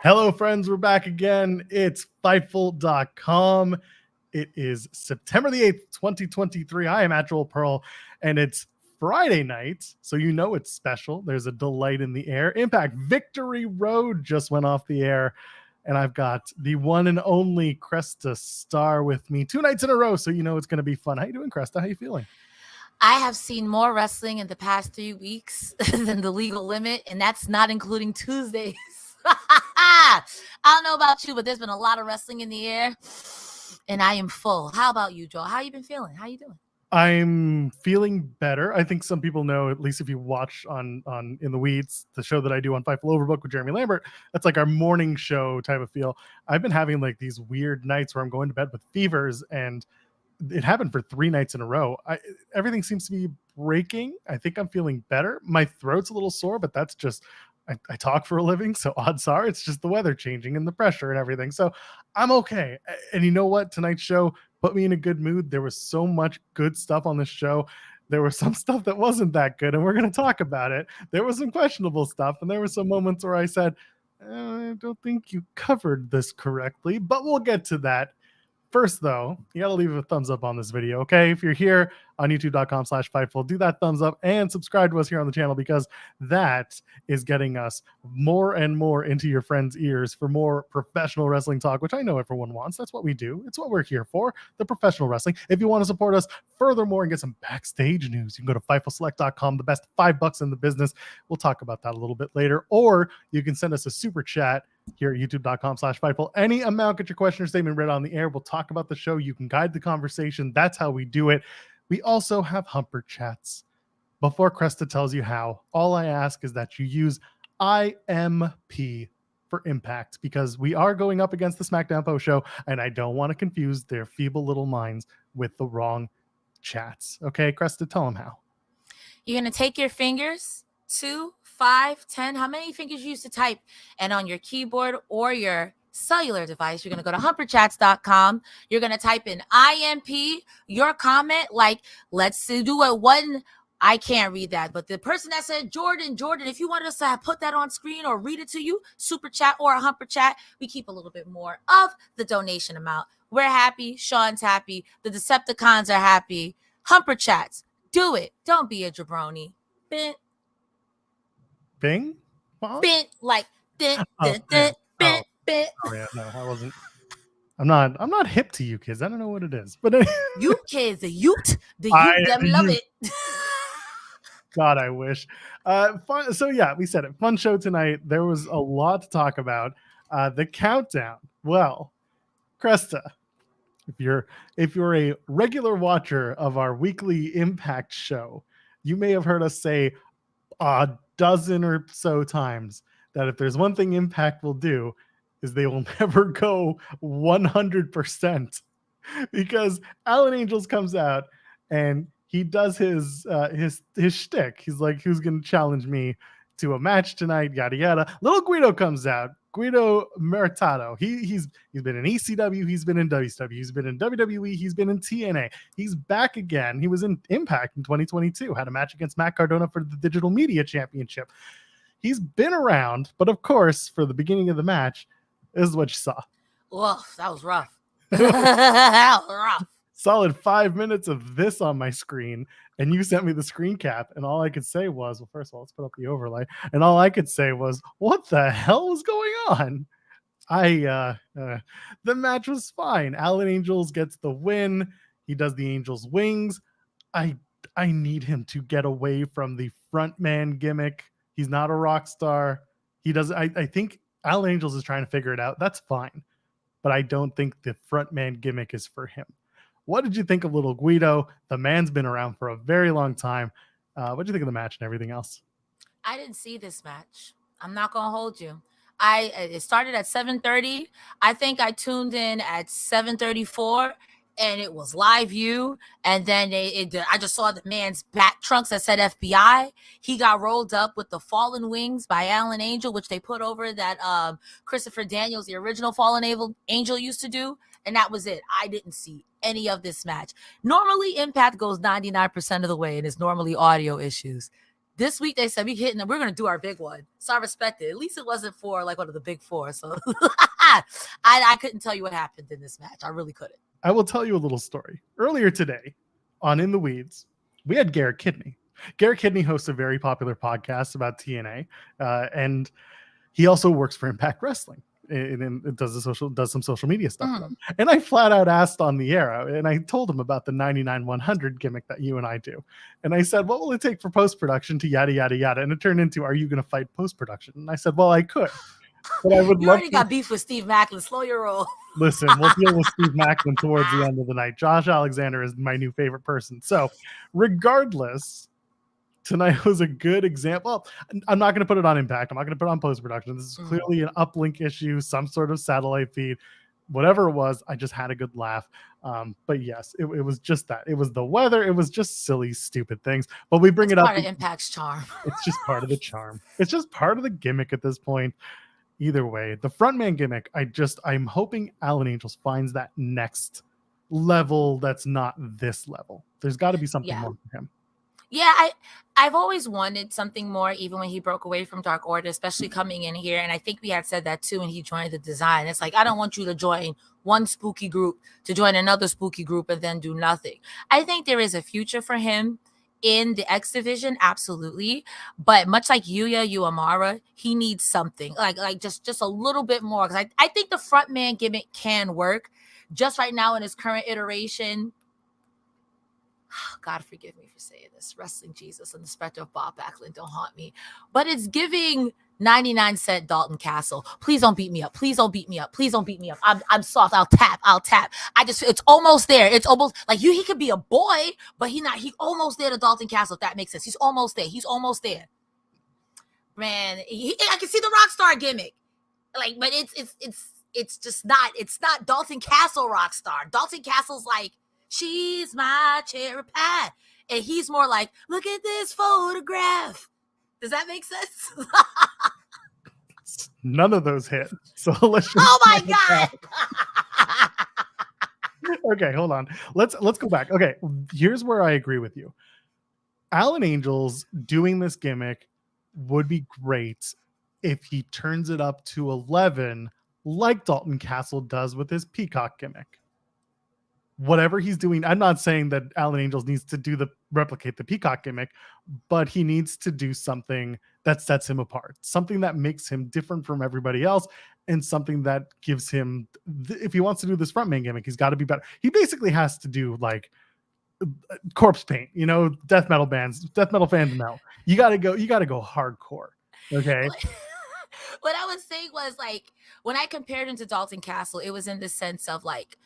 Hello, friends. We're back again. It's Fightful.com. It is September the 8th, 2023. I am Actual Pearl, and it's Friday night, so you know it's special. There's a delight in the air. Impact Victory Road just went off the air, and I've got the one and only Cresta Starr with me 2 nights in a row, so you know it's going to be fun. How you doing, Cresta? How you feeling? I have seen more wrestling in the past 3 weeks than the legal limit, and that's not including Tuesdays. I don't know about you, but there's been a lot of wrestling in the air, and I am full. How about you, Joel? How you been feeling? How you doing? I'm feeling better. I think some people know, at least if you watch on In the Weeds, the show that I do on Fightful Overbook with Jeremy Lambert, that's like our morning show type of feel. I've been having like these weird nights where I'm going to bed with fevers, and it happened for 3 nights in a row. Everything seems to be breaking. I think I'm feeling better. My throat's a little sore, but that's just I talk for a living, so odds are it's just the weather changing and the pressure and everything. So I'm okay. And you know what? Tonight's show put me in a good mood. There was so much good stuff on this show. There was some stuff that wasn't that good, and we're going to talk about it. There was some questionable stuff, and there were some moments where I said, I don't think you covered this correctly, but we'll get to that. First, though, you got to leave a thumbs up on this video, okay? If you're here on youtube.com/Fightful, do that thumbs up and subscribe to us here on the channel, because that is getting us more and more into your friends' ears for more professional wrestling talk, which I know everyone wants. That's what we do. It's what we're here for, the professional wrestling. If you want to support us furthermore and get some backstage news, you can go to FightfulSelect.com, the best $5 in the business. We'll talk about that a little bit later. Or you can send us a super chat here at youtube.com/Fightful. Any amount, get your question or statement read on the air. We'll talk about the show. You can guide the conversation. That's how we do it. We also have Humper Chats. Before Cresta tells you how, all I ask is that you use IMP for Impact, because we are going up against the SmackDown post show, and I don't want to confuse their feeble little minds with the wrong chats. Okay, Cresta, tell them how. You're going to take your fingers, 2, 5, 10, how many fingers you used to type, and on your keyboard or your cellular device, you're going to go to humperchats.com. You're going to type in IMP, your comment, like, let's do it. One, I can't read that, but the person that said Jordynne, if you wanted us to put that on screen or read it to you, super chat or a humper chat, we keep a little bit more of the donation amount. We're happy. Sean's happy. The Decepticons are happy. Humper chats, do it. Don't be a jabroni. Bing. Bing? Bent, like bent. Oh yeah, no, I wasn't. I'm not hip to you kids. I don't know what it is, but you kids, the youth them love it. God, I wish. Fun. So yeah, we said it. Fun show tonight. There was a lot to talk about. The countdown. Well, Cresta, if you're a regular watcher of our weekly Impact show, you may have heard us say a dozen or so times that if there's one thing Impact will do, is they will never go 100%, because Alan Angels comes out and he does his shtick. He's like, who's going to challenge me to a match tonight? Yada yada. Little Guido comes out. Guido Meritato. He's been in ECW. He's been in WCW. He's been in WWE. He's been in TNA. He's back again. He was in Impact in 2022. Had a match against Matt Cardona for the Digital Media Championship. He's been around, but of course, for the beginning of the match, this is what you saw. Whoa, that was rough. That was rough. Solid 5 minutes of this on my screen, and you sent me the screen cap, and all I could say was, well, first of all, let's put up the overlay, and all I could say was, what the hell was going on? The match was fine. Alan Angels gets the win. He does the Angels wings. I need him to get away from the frontman gimmick. He's not a rock star. He does. I think Alan Angels is trying to figure it out. That's fine, but I don't think the frontman gimmick is for him. What did you think of little Guido? The man's been around for a very long time. What did you think of the match and everything else? I didn't see this match. I'm not going to hold you. It started at 7:30. I think I tuned in at 7:34, and it was live view. And then I just saw the man's back trunks that said FBI. He got rolled up with the Fallen Wings by Alan Angel, which they put over that Christopher Daniels, the original Fallen Angel, used to do. And that was it. I didn't see any of this match. Normally, Impact goes 99% of the way, and it's normally audio issues. This week they said we're gonna do our big one. So I respect it. At least it wasn't for like one of the big four. So I couldn't tell you what happened in this match. I really couldn't. I will tell you a little story. Earlier today on In the Weeds, we had Garrett Kidney. Garrett Kidney hosts a very popular podcast about TNA, and he also works for Impact Wrestling and does some social media stuff. And I flat out asked on the air, and I told him about the 99-100 gimmick that you and I do. And I said, what will it take for post-production to yada, yada, yada? And it turned into, are you going to fight post-production? And I said, well, I could. But I would you already got beef with Steve Maclin. Slow your roll. Listen, we'll deal with Steve Maclin towards the end of the night. Josh Alexander is my new favorite person. So regardless, tonight was a good example. I'm not going to put it on Impact. I'm not going to put it on post-production. This is clearly an uplink issue, some sort of satellite feed. Whatever it was, I just had a good laugh. But yes, it was just that. It was the weather. It was just silly, stupid things. But we bring it up. Part of Impact's charm. It's just part of the charm. It's just part of the gimmick at this point. Either way, the frontman gimmick, I'm hoping Alan Angels finds that next level that's not this level. There's got to be something more for him. Yeah, I've always wanted something more, even when he broke away from Dark Order, especially coming in here. And I think we had said that too when he joined the design. It's like, I don't want you to join one spooky group to join another spooky group and then do nothing. I think there is a future for him in the X division, absolutely. But much like Yuya Uemura, he needs something like just a little bit more. Because I think the frontman gimmick can work. Just right now in his current iteration, God forgive me for saying this, wrestling Jesus and the specter of Bob Backlund don't haunt me, but it's giving 99-cent Dalton Castle. Please don't beat me up. Please don't beat me up. Please don't beat me up. I'm soft. I'll tap. It's almost there. It's almost like he could be a boy, but he's almost there to Dalton Castle, if that makes sense. He's almost there. Man, I can see the Rockstar gimmick. But it's just not, it's not Dalton Castle Rockstar. Dalton Castle's like, she's my cherry pie. And he's more like, look at this photograph. Does that make sense? None of those hit. So let's just oh my God. Okay, hold on. Let's go back. Okay, here's where I agree with you. Alan Angels doing this gimmick would be great if he turns it up to 11 like Dalton Castle does with his Peacock gimmick. Whatever he's doing, I'm not saying that Alan Angels needs to replicate the Peacock gimmick, but he needs to do something that sets him apart, something that makes him different from everybody else, and something that gives him, if he wants to do this frontman gimmick, he's got to be better. He basically has to do like corpse paint, death metal bands, death metal fans know. You got to go hardcore. Okay. What I was saying was like, when I compared him to Dalton Castle, it was in the sense of like,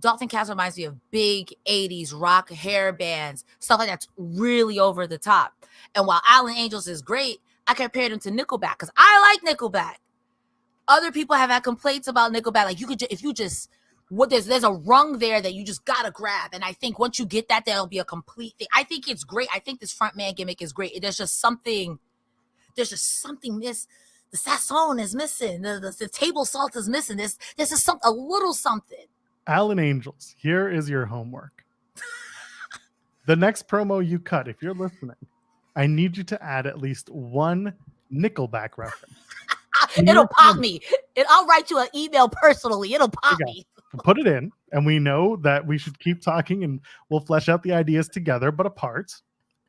Dalton Castle reminds me of big 80s rock hair bands, stuff like that's really over the top. And while Alan Angels is great, I compared him to Nickelback because I like Nickelback. Other people have had complaints about Nickelback. Like there's a rung there that you just gotta grab. And I think once you get that, that'll be a complete thing. I think it's great. I think this frontman gimmick is great. There's just something miss. The sazon is missing. The table salt is missing. There's just a little something. Alan Angels, here is your homework. The next promo you cut, if you're listening, I need you to add at least one Nickelback reference. It'll pop me. I'll write you an email personally. It'll pop me. Put it in, and we know that we should keep talking, and we'll flesh out the ideas together, but apart,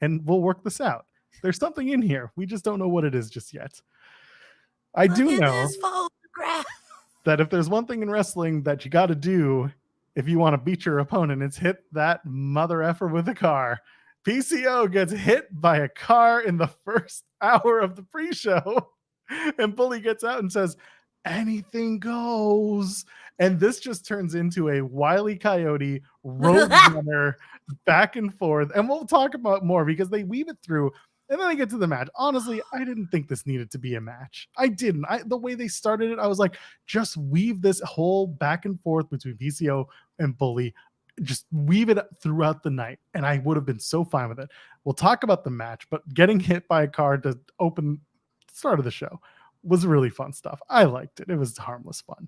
and we'll work this out. There's something in here. We just don't know what it is just yet. I do know that if there's one thing in wrestling that you got to do if you want to beat your opponent, it's hit that mother effer with a car. PCO gets hit by a car in the first hour of the pre-show, and Bully gets out and says, anything goes. And this just turns into a Wile E. Coyote road runner back and forth. And we'll talk about more because they weave it through. And then I get to the match. Honestly, I didn't think this needed to be a match. I didn't. The way they started it, I was like, just weave this whole back and forth between PCO and Bully. Just weave it throughout the night. And I would have been so fine with it. We'll talk about the match, but getting hit by a car to open the start of the show was really fun stuff. I liked it. It was harmless fun.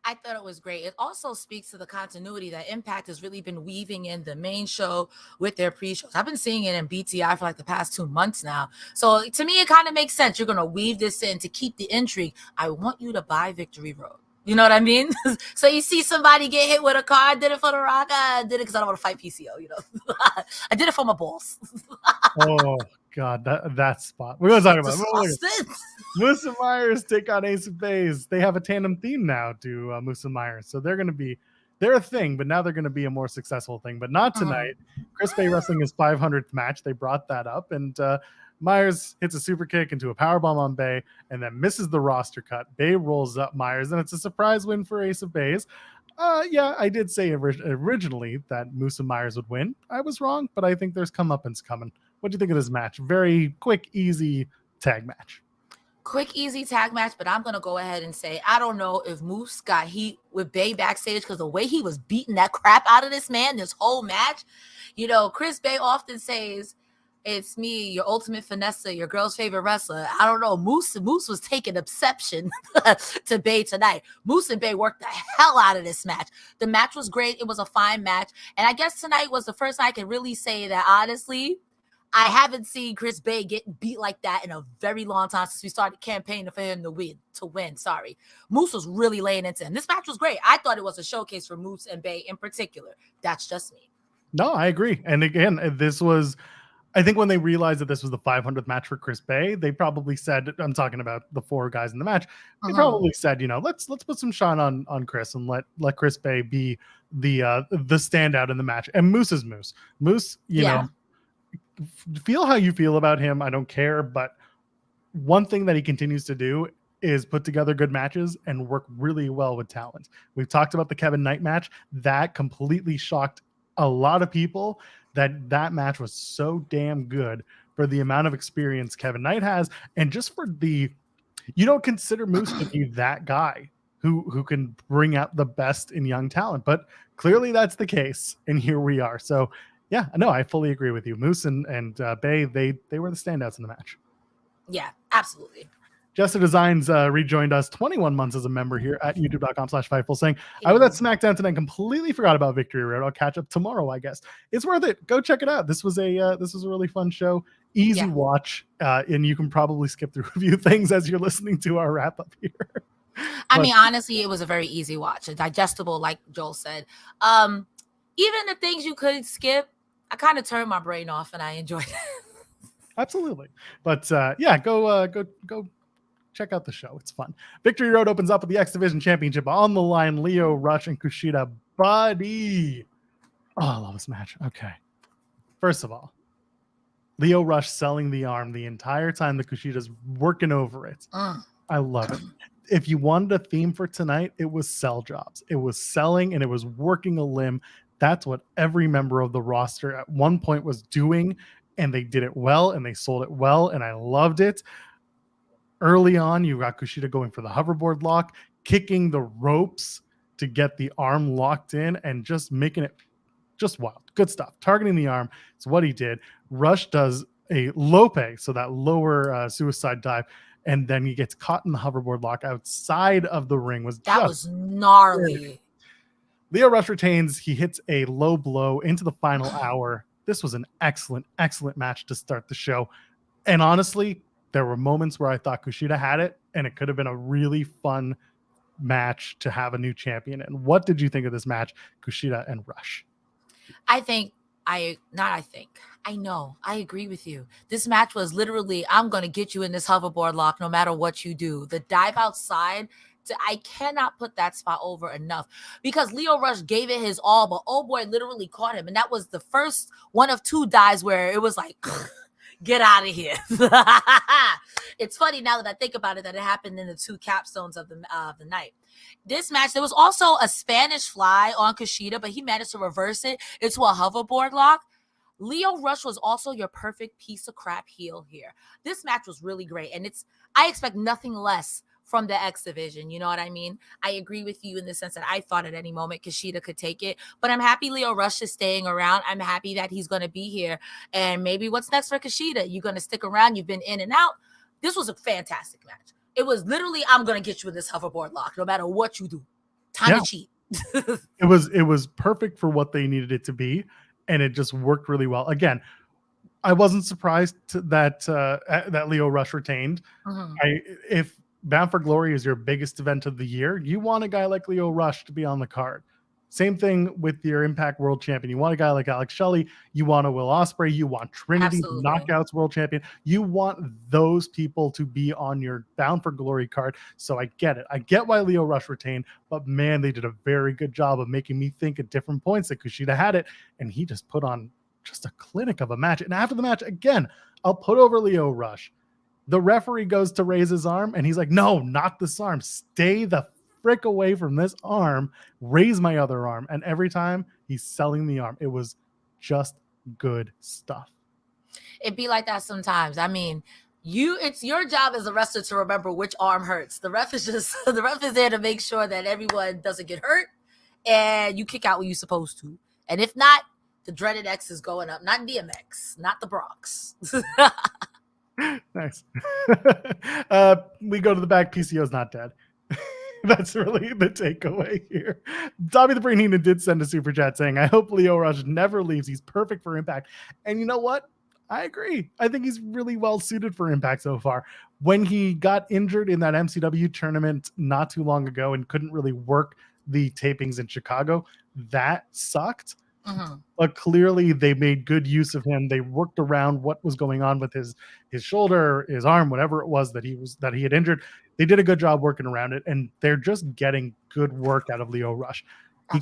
I thought it was great. It also speaks to the continuity that Impact has really been weaving in the main show with their pre-shows. I've been seeing it in BTI for like the past 2 months now. So to me, it kind of makes sense. You're going to weave this in to keep the intrigue. I want you to buy Victory Road. You know what I mean? So you see somebody get hit with a car. I did it for the Rock. I did it because I don't want to fight PCO, you know. I did it for my balls. Oh, God, that spot. We're going to talk about Disgusting. Moose and Myers take on Ace of Beys. They have a tandem theme now to Moose and Myers. So they're a thing, but now they're going to be a more successful thing. But not tonight. Chris Bey wrestling his 500th match. They brought that up. And Myers hits a super kick into a powerbomb on Bey and then misses the roster cut. Bey rolls up Myers, and it's a surprise win for Ace of Beys. Yeah, I did say originally that Moose and Myers would win. I was wrong, but I think there's comeuppance coming. What do you think of this match? Very quick, easy tag match. Quick, easy tag match, but I'm going to go ahead and say, I don't know if Moose got heat with Bey backstage because the way he was beating that crap out of this man this whole match. You know, Chris Bey often says, it's me, your ultimate finesse, your girl's favorite wrestler. I don't know. Moose was taking exception to Bey tonight. Moose and Bey worked the hell out of this match. The match was great. It was a fine match. And I guess tonight was the first time I can really say that, honestly, I haven't seen Chris Bey get beat like that in a very long time since we started campaigning for him to win. Sorry. Moose was really laying into him. This match was great. I thought it was a showcase for Moose and Bey in particular. That's just me. No, I agree. And again, I think when they realized that this was the 500th match for Chris Bey, they probably said, I'm talking about the 4 guys in the match, they probably said, you know, let's put some shine on Chris and let Chris Bey be the standout in the match. And Moose is Moose. Moose, you know, feel how you feel about him. I don't care. But one thing that he continues to do is put together good matches and work really well with talent. We've talked about the Kevin Knight match. That completely shocked a lot of people. That match was so damn good for the amount of experience Kevin Knight has. And just for you don't consider Moose to be that guy who can bring out the best in young talent, but clearly that's the case. And here we are. So yeah, no, I fully agree with you. Moose and Bey, they were the standouts in the match. Yeah, absolutely. Jester Designs rejoined us 21 months as a member here at youtube.com/Fightful, saying, I was at SmackDown tonight, completely forgot about Victory Road. I'll catch up tomorrow, I guess. It's worth it. Go check it out. This was a really fun show. Easy watch. And you can probably skip through a few things as you're listening to our wrap up here. I mean, honestly, it was a very easy watch. Digestible, like Joel said. Even the things you could skip, I kind of turned my brain off and I enjoyed it. Absolutely. But yeah, go check out the show. It's fun. Victory Road opens up with the X Division Championship on the line. Lio Rush and Kushida, buddy. Oh, I love this match. Okay. First of all, Lio Rush selling the arm the entire time the Kushida's working over it. I love it. If you wanted a theme for tonight, it was sell jobs. It was selling and it was working a limb. That's what every member of the roster at one point was doing, and they did it well and they sold it well, and I loved it. Early on, you got Kushida going for the hoverboard lock, kicking the ropes to get the arm locked in, and just making it just wild. Good stuff. Targeting the arm is what he did. Rush does a lope, so that lower suicide dive, and then he gets caught in the hoverboard lock outside of the ring. Was gnarly. Weird. Lio Rush retains. He hits a low blow into the final hour. This was an excellent, excellent match to start the show. And honestly, there were moments where I thought Kushida had it, and it could have been a really fun match to have a new champion. And what did you think of this match, Kushida and Rush? I know. I agree with you. This match was literally, I'm going to get you in this hoverboard lock no matter what you do. The dive outside, I cannot put that spot over enough because Lio Rush gave it his all, but oh boy literally caught him. And that was the first one of 2 dives where it was like, get out of here. It's funny now that I think about it that it happened in the 2 capstones of the night. This match, there was also a Spanish fly on Kushida, but he managed to reverse it into a hoverboard lock. Lio Rush was also your perfect piece of crap heel here. This match was really great, and I expect nothing less from the X Division. You know what I mean? I agree with you in the sense that I thought at any moment Kushida could take it, but I'm happy Lio Rush is staying around. I'm happy that he's going to be here. And maybe what's next for Kushida? You're going to stick around. You've been in and out. This was a fantastic match. It was literally, I'm going to get you in this hoverboard lock no matter what you do. Time to cheat. It was perfect for what they needed it to be, and it just worked really well. Again, I wasn't surprised that Lio Rush retained. If Bound for Glory is your biggest event of the year, you want a guy like Lio Rush to be on the card. Same thing with your Impact World Champion. You want a guy like Alex Shelley. You want a Will Ospreay. You want Trinity, the Knockouts World Champion. You want those people to be on your Bound for Glory card. So I get it. I get why Lio Rush retained, but man, they did a very good job of making me think at different points that Kushida had it, and he just put on just a clinic of a match. And after the match, again, I'll put over Lio Rush. The referee goes to raise his arm, and he's like, no, not this arm. Stay the frick away from this arm. Raise my other arm. And every time he's selling the arm. It was just good stuff. It'd be like that sometimes. I mean, it's your job as a wrestler to remember which arm hurts. The ref is there to make sure that everyone doesn't get hurt, and you kick out when you're supposed to. And if not, the dreaded X is going up. Not DMX, not the Bronx. Nice. We go to the back. PCO's not dead. That's really the takeaway here. Dobby the Brain Heenan did send a super chat saying, I hope Lio Rush never leaves. He's perfect for Impact. And you know what? I agree. I think he's really well suited for Impact so far. When he got injured in that MCW tournament not too long ago and couldn't really work the tapings in Chicago, that sucked. But clearly they made good use of him. They worked around what was going on with his shoulder, his arm, whatever it was that he had injured. They did a good job working around it, and they're just getting good work out of Lio Rush. He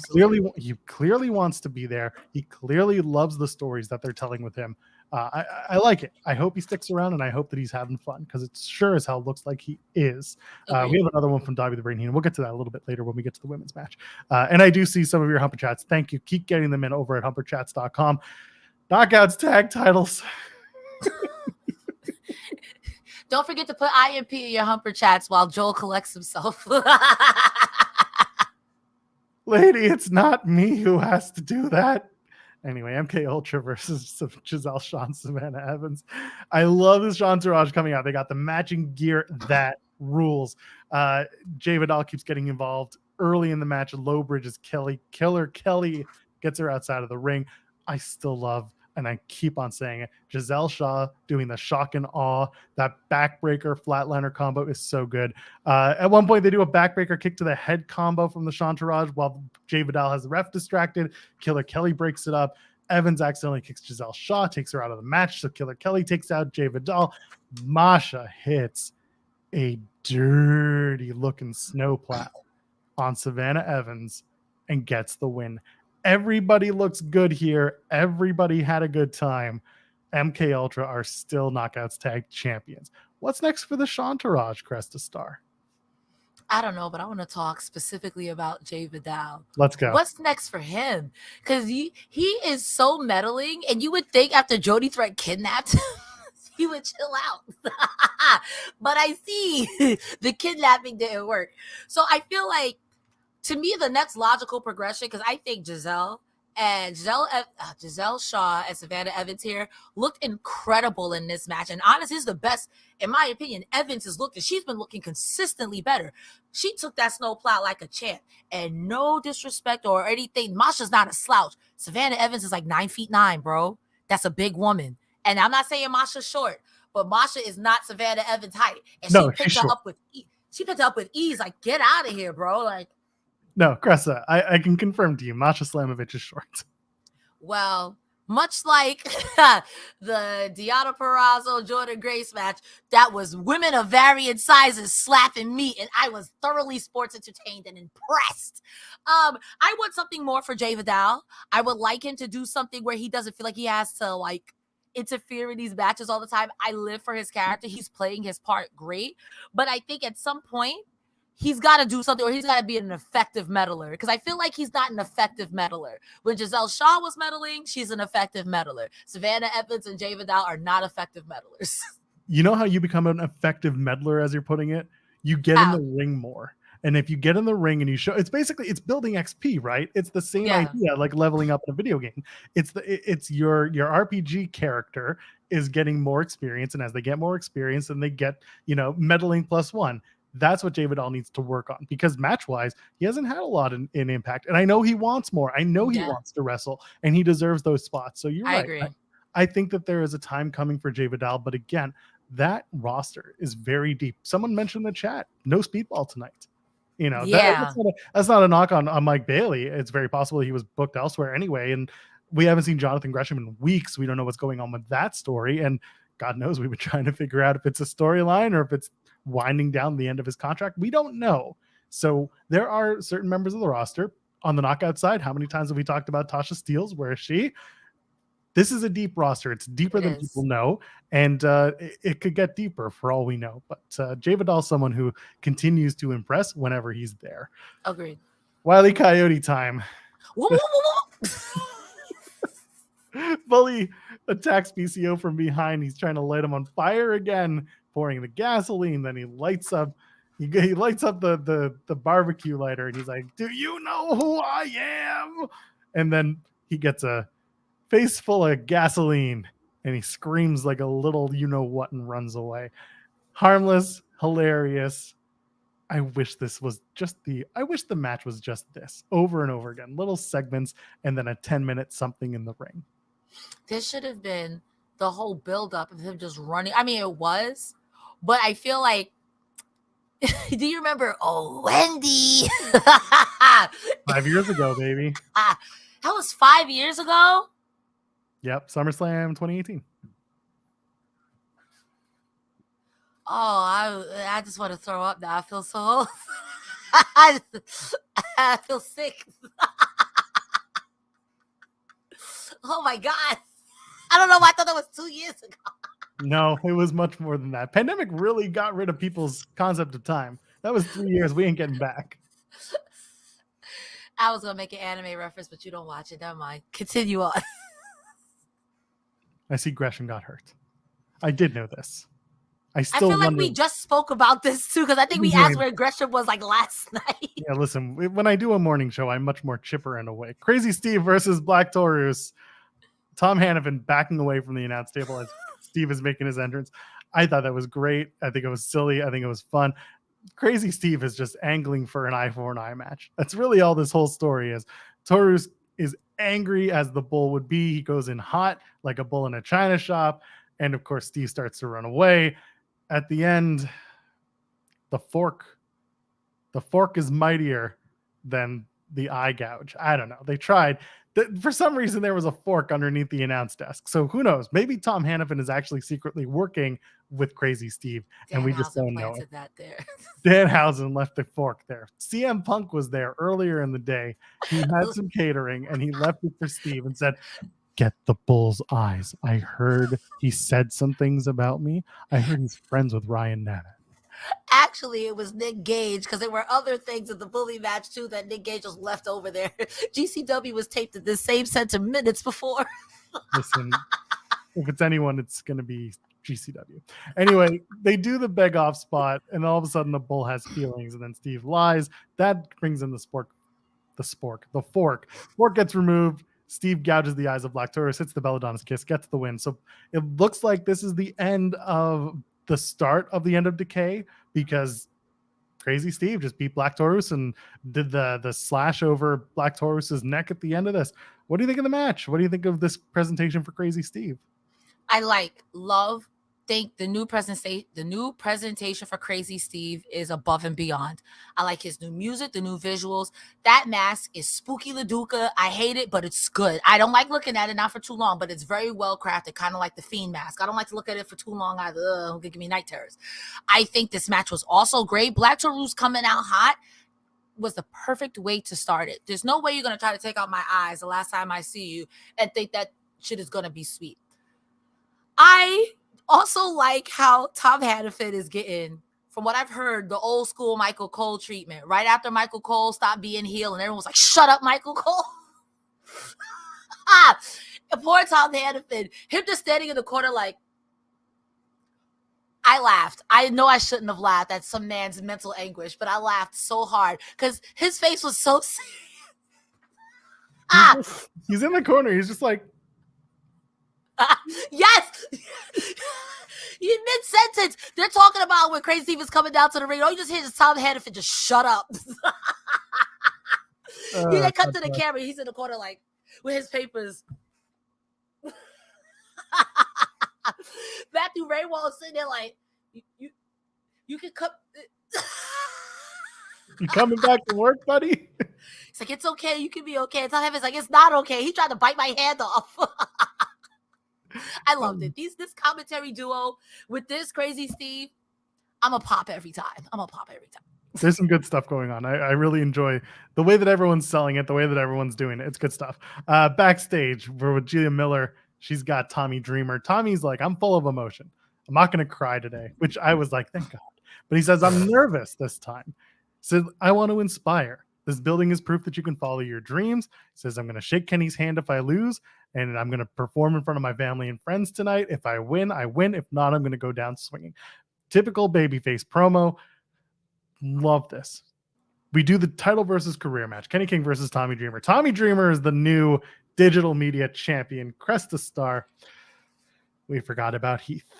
clearly wants to be there. He clearly loves the stories that they're telling with him. I like it. I hope he sticks around, and I hope that he's having fun, because it sure as hell looks like he is. We have another one from Dobby the Brain Heenan. We'll get to that a little bit later when we get to the women's match. And I do see some of your Humper Chats. Thank you. Keep getting them in over at humperchats.com. Knockouts tag titles. Don't forget to put IMP in your Humper Chats while Joel collects himself. Lady, it's not me who has to do that. Anyway, MK Ultra versus Gisele Shaw and Savannah Evans. I love this entourage coming out. They got the matching gear that rules. Jay Vidal keeps getting involved early in the match. Low bridges Kelly. Killer Kelly gets her outside of the ring. I still love, and I keep on saying it, Gisele Shaw doing the shock and awe. That backbreaker flatliner combo is so good. At one point, they do a backbreaker kick to the head combo from the Shantaraj while Jay Vidal has the ref distracted. Killer Kelly breaks it up. Evans accidentally kicks Gisele Shaw, takes her out of the match. So Killer Kelly takes out Jay Vidal. Masha hits a dirty looking snowplow on Savannah Evans and gets the win. Everybody looks good here. Everybody had a good time. MK Ultra are still Knockouts Tag Champions. What's next for the Shantaraj, Cresta Starr? I don't know, but I want to talk specifically about Jay Vidal. Let's go. What's next for him? Because he is so meddling, and you would think after Jody Threat kidnapped him, he would chill out. But I see the kidnapping didn't work. So I feel like, to me, the next logical progression, because I think Gisele Shaw and Savannah Evans here looked incredible in this match. And honestly, is the best, in my opinion, Evans has looked, and she's been looking consistently better. She took that snowplow like a champ. And no disrespect or anything, Masha's not a slouch. Savannah Evans is like 9'9", bro. That's a big woman. And I'm not saying Masha's short, but Masha is not Savannah Evans' height. And she picked her up with ease. Like, get out of here, bro. Like, no, Cressa, I can confirm to you, Masha Slamovich is short. Well, much like the Deonna Purrazzo Jordynne Grace match, that was women of varying sizes slapping meat, and I was thoroughly sports entertained and impressed. I want something more for Jay Vidal. I would like him to do something where he doesn't feel like he has to interfere in these matches all the time. I live for his character. He's playing his part great, but I think at some point, he's got to do something, or he's got to be an effective meddler, because I feel like he's not an effective meddler. When Gisele Shaw was meddling, she's an effective meddler. Savannah Evans and Jay Vidal are not effective meddlers. You know how you become an effective meddler, as you're putting it? You get in the ring more. And if you get in the ring and you show, it's building XP, right? It's the same idea, like leveling up in a video game. It's your RPG character is getting more experience, and as they get more experience, and they get, meddling +1. That's what Jay Vidal needs to work on, because match-wise, he hasn't had a lot in Impact. And I know he wants more. I know he wants to wrestle, and he deserves those spots. So you're right. Agree. I think that there is a time coming for Jay Vidal, but again, that roster is very deep. Someone mentioned in the chat, no speedball tonight. You know, that's not a knock on Mike Bailey. It's very possible he was booked elsewhere anyway. And we haven't seen Jonathan Gresham in weeks. We don't know what's going on with that story. And God knows we've been trying to figure out if it's a storyline or if it's winding down the end of his contract. We don't know. So there are certain members of the roster on the knockout side. How many times have we talked about Tasha Steelz? Where is she? This is a deep roster. It's deeper than people know, and it could get deeper for all we know. But Jay Vidal is someone who continues to impress whenever he's there. Agreed. Wile E. Coyote time. Bully attacks PCO from behind. He's trying to light him on fire again, pouring the gasoline. Then he lights up. He lights up the barbecue lighter, and he's like, "Do you know who I am?" And then he gets a face full of gasoline, and he screams like a little you-know-what and runs away. Harmless, hilarious. I wish the match was just this, over and over again. Little segments, and then a 10-minute something in the ring. This should have been the whole build-up of him just running. I mean, it was, but I feel like, do you remember, Wendy? 5 years ago, baby. That was 5 years ago? Yep, SummerSlam 2018. Oh, I just want to throw up now. I feel so I feel sick. Oh my God. I don't know why I thought that was 2 years ago. No, it was much more than that. Pandemic really got rid of people's concept of time. That was 3 years. We ain't getting back. I was going to make an anime reference, but you don't watch it. Never mind. Continue on. I see Gresham got hurt. I did know this. I feel like we just spoke about this too, because I think we asked where Gresham was like last night. Yeah, listen, when I do a morning show, I'm much more chipper and awake. Crazy Steve versus Black Taurus. Tom Hannafin backing away from the announce table as Steve is making his entrance. I thought that was great. I think it was silly. I think it was fun. Crazy Steve is just angling for an eye for an eye match. That's really all this whole story is. Taurus is angry as the bull would be. He goes in hot like a bull in a china shop. And of course, Steve starts to run away. At the end, the fork is mightier than the eye gouge. I don't know. They tried. For some reason, there was a fork underneath the announce desk. So who knows? Maybe Tom Hannafin is actually secretly working with Crazy Steve, and we just don't know it. That there. Danhausen left the fork there. CM Punk was there earlier in the day. He had some catering, and he left it for Steve and said, "Get the bull's eyes. I heard he said some things about me. I heard he's friends with Ryan Nana." Actually, it was Nick Gage, because there were other things in the bully match too that Nick Gage was left over there. GCW was taped at the same center minutes before. Listen, if it's anyone, it's going to be GCW. Anyway, they do the beg off spot, and all of a sudden the bull has feelings, and then Steve lies. That brings in the fork. Fork gets removed. Steve gouges the eyes of Black Taurus, hits the Belladonna's kiss, gets the win. So it looks like this is the end of the start of the end of Decay, because Crazy Steve just beat Black Taurus and did the slash over Black Taurus's neck at the end of this. What do you think of the match? What do you think of this presentation for Crazy Steve? I think the new presentation for Crazy Steve is above and beyond. I like his new music, the new visuals. That mask is spooky Laduca. I hate it, but it's good. I don't like looking at it, not for too long, but it's very well crafted, kind of like the Fiend mask. I don't like to look at it for too long either. It'll give me night terrors. I think this match was also great. Black Taurus coming out hot was the perfect way to start it. There's no way you're going to try to take out my eyes the last time I see you and think that shit is going to be sweet. I also like how Tom Hannafin is getting, from what I've heard, the old school Michael Cole treatment. Right after Michael Cole stopped being heel and everyone was like, "Shut up, Michael Cole." Poor Tom Hannafin. Him just standing in the corner like, I laughed. I know I shouldn't have laughed at some man's mental anguish, but I laughed so hard because his face was so serious. He's in the corner. He's just like, Yes. You mid-sentence. They're talking about when Crazy Steve is coming down to the ring. All you just hear is Tom Hannafin just shut up. He then cut to the camera. He's in the corner like with his papers. Matthew Raywall is sitting there like, you can come. You coming back to work, buddy? It's like, it's okay. You can be okay. Tom Hannafin is like, it's not okay. He tried to bite my hand off. I loved it. This commentary duo with this Crazy Steve, I'm a pop every time. There's some good stuff going on. I really enjoy the way that everyone's selling it, the way that everyone's doing it. It's good stuff. Backstage, we're with Julia Miller. She's got Tommy Dreamer. Tommy's like, I'm full of emotion. I'm not going to cry today, which I was like, thank God. But he says, I'm nervous this time. He said, I want to inspire. This building is proof that you can follow your dreams. He says, I'm going to shake Kenny's hand if I lose, and I'm going to perform in front of my family and friends tonight. If I win, I win. If not, I'm going to go down swinging. Typical babyface promo. Love this. We do the title versus career match. Kenny King versus Tommy Dreamer. Tommy Dreamer is the new digital media champion. Cresta Starr. We forgot about Heath.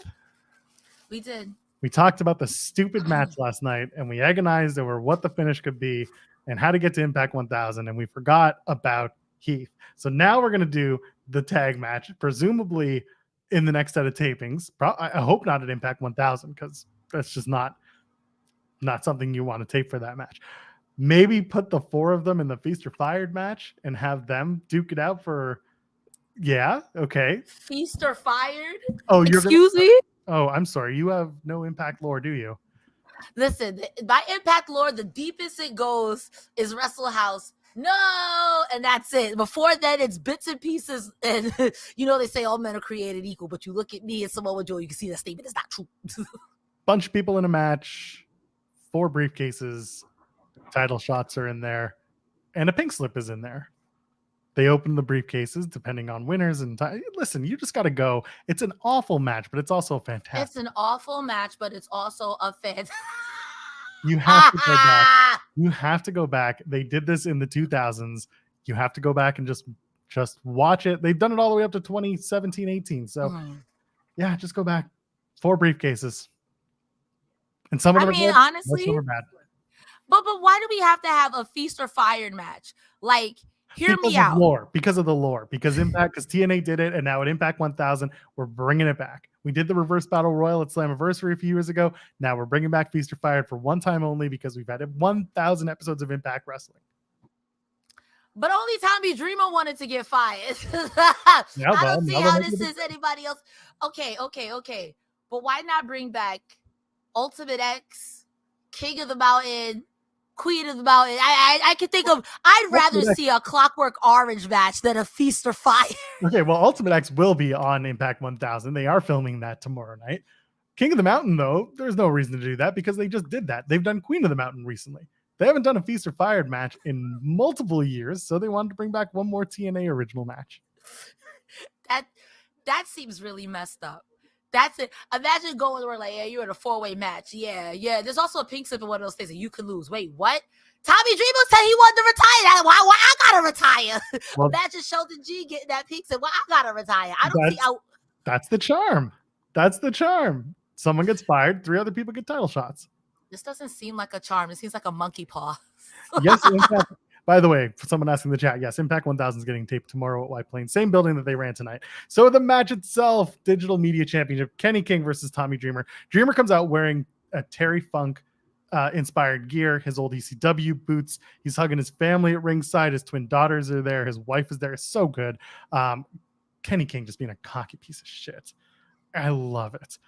We did. We talked about the stupid match last night, and we agonized over what the finish could be and how to get to Impact 1000, and we forgot about Heath. So now we're going to do the tag match, presumably in the next set of tapings. I hope not at Impact 1000, because that's just not something you want to tape for that match. Maybe put the four of them in the Feast or Fired match and have them duke it out for... Yeah, okay. Feast or Fired? Oh, Excuse me? Oh, I'm sorry. You have no Impact lore, do you? Listen, my Impact lore, the deepest it goes is Wrestle House. No, and that's it. Before then, it's bits and pieces. And they say all men are created equal, but you look at me and Samoa Joe, you can see that statement is not true. Bunch of people in a match, 4 briefcases, title shots are in there, and a pink slip is in there. They open the briefcases depending on winners and time. Listen, you just got to go. It's an awful match, but it's also fantastic. It's an awful match, but it's also a fantastic. You have to go back. You have to go back. They did this in the 2000s. You have to go back and just watch it. They've done it all the way up to 2017, 18. So yeah, just go back. 4 briefcases. And some of them are good, honestly, some are bad. But why do we have to have a Feast or Fired match? Like, hear me out. Because of the lore. Because TNA did it, and now at Impact 1000, we're bringing it back. We did the Reverse Battle Royal at Slammiversary a few years ago. Now we're bringing back Feast or Fired for one time only, because we've had 1,000 episodes of Impact Wrestling. But only Tommy Dreamer wanted to get fired. I don't see how this is anybody else. Okay. But why not bring back Ultimate X, King of the Mountain, Queen of the Mountain? I can think of, I'd rather see a Clockwork Orange match than a Feast or Fire. Okay, well, Ultimate X will be on Impact 1000. They are filming that tomorrow night. King of the Mountain, though, there's no reason to do that, because they just did that. They've done Queen of the Mountain recently. They haven't done a Feast or Fired match in multiple years, so they wanted to bring back one more TNA original match. That seems really messed up. That's it. Imagine going where like, yeah, you're in a 4-way match. Yeah. There's also a pink slip in one of those things that you could lose. Wait, what? Tommy Dreamer said he wanted to retire. Why I gotta retire? Well, imagine Sheldon G getting that pink slip. Why I gotta retire? I don't see how. That's the charm. That's the charm. Someone gets fired, 3 other people get title shots. This doesn't seem like a charm. It seems like a monkey paw. Yes, Impact. By the way, for someone asking in the chat, yes, Impact 1000 is getting taped tomorrow at White Plains, same building that they ran tonight. So the match itself, Digital Media Championship, Kenny King versus Tommy Dreamer. Dreamer comes out wearing a Terry Funk inspired gear, his old ECW boots. He's hugging his family at ringside. His twin daughters are there. His wife is there. It's so good. Kenny King just being a cocky piece of shit. I love it.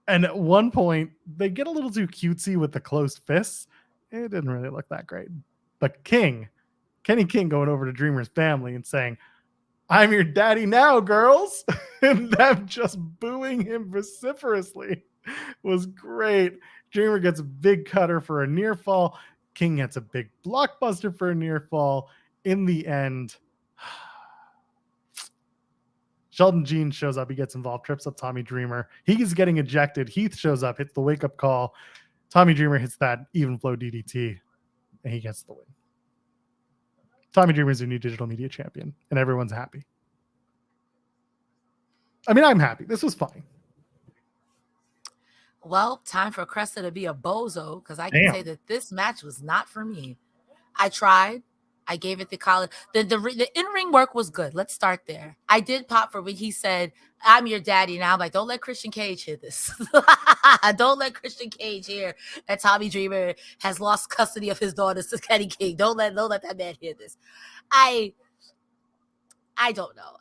And at one point, they get a little too cutesy with the closed fists. It didn't really look that great. But Kenny King going over to Dreamer's family and saying, "I'm your daddy now, girls," and them just booing him vociferously was great. Dreamer gets a big cutter for a near fall. King gets a big blockbuster for a near fall. In the end, Sheldon Jean shows up. He gets involved, trips up Tommy Dreamer. He's getting ejected. Heath shows up, hits the wake-up call. Tommy Dreamer hits that even flow DDT, and he gets the win. Tommy Dreamer is your new digital media champion, and everyone's happy. I mean, I'm happy. This was fine. Well, time for Cresta to be a bozo, because I can say that this match was not for me. I tried. I gave it the college. The in-ring work was good. Let's start there. I did pop for when he said, "I'm your daddy." Now I'm like, don't let Christian Cage hear this. Don't let Christian Cage hear that Tommy Dreamer has lost custody of his daughter to Kenny King. Don't let that man hear this. I don't know.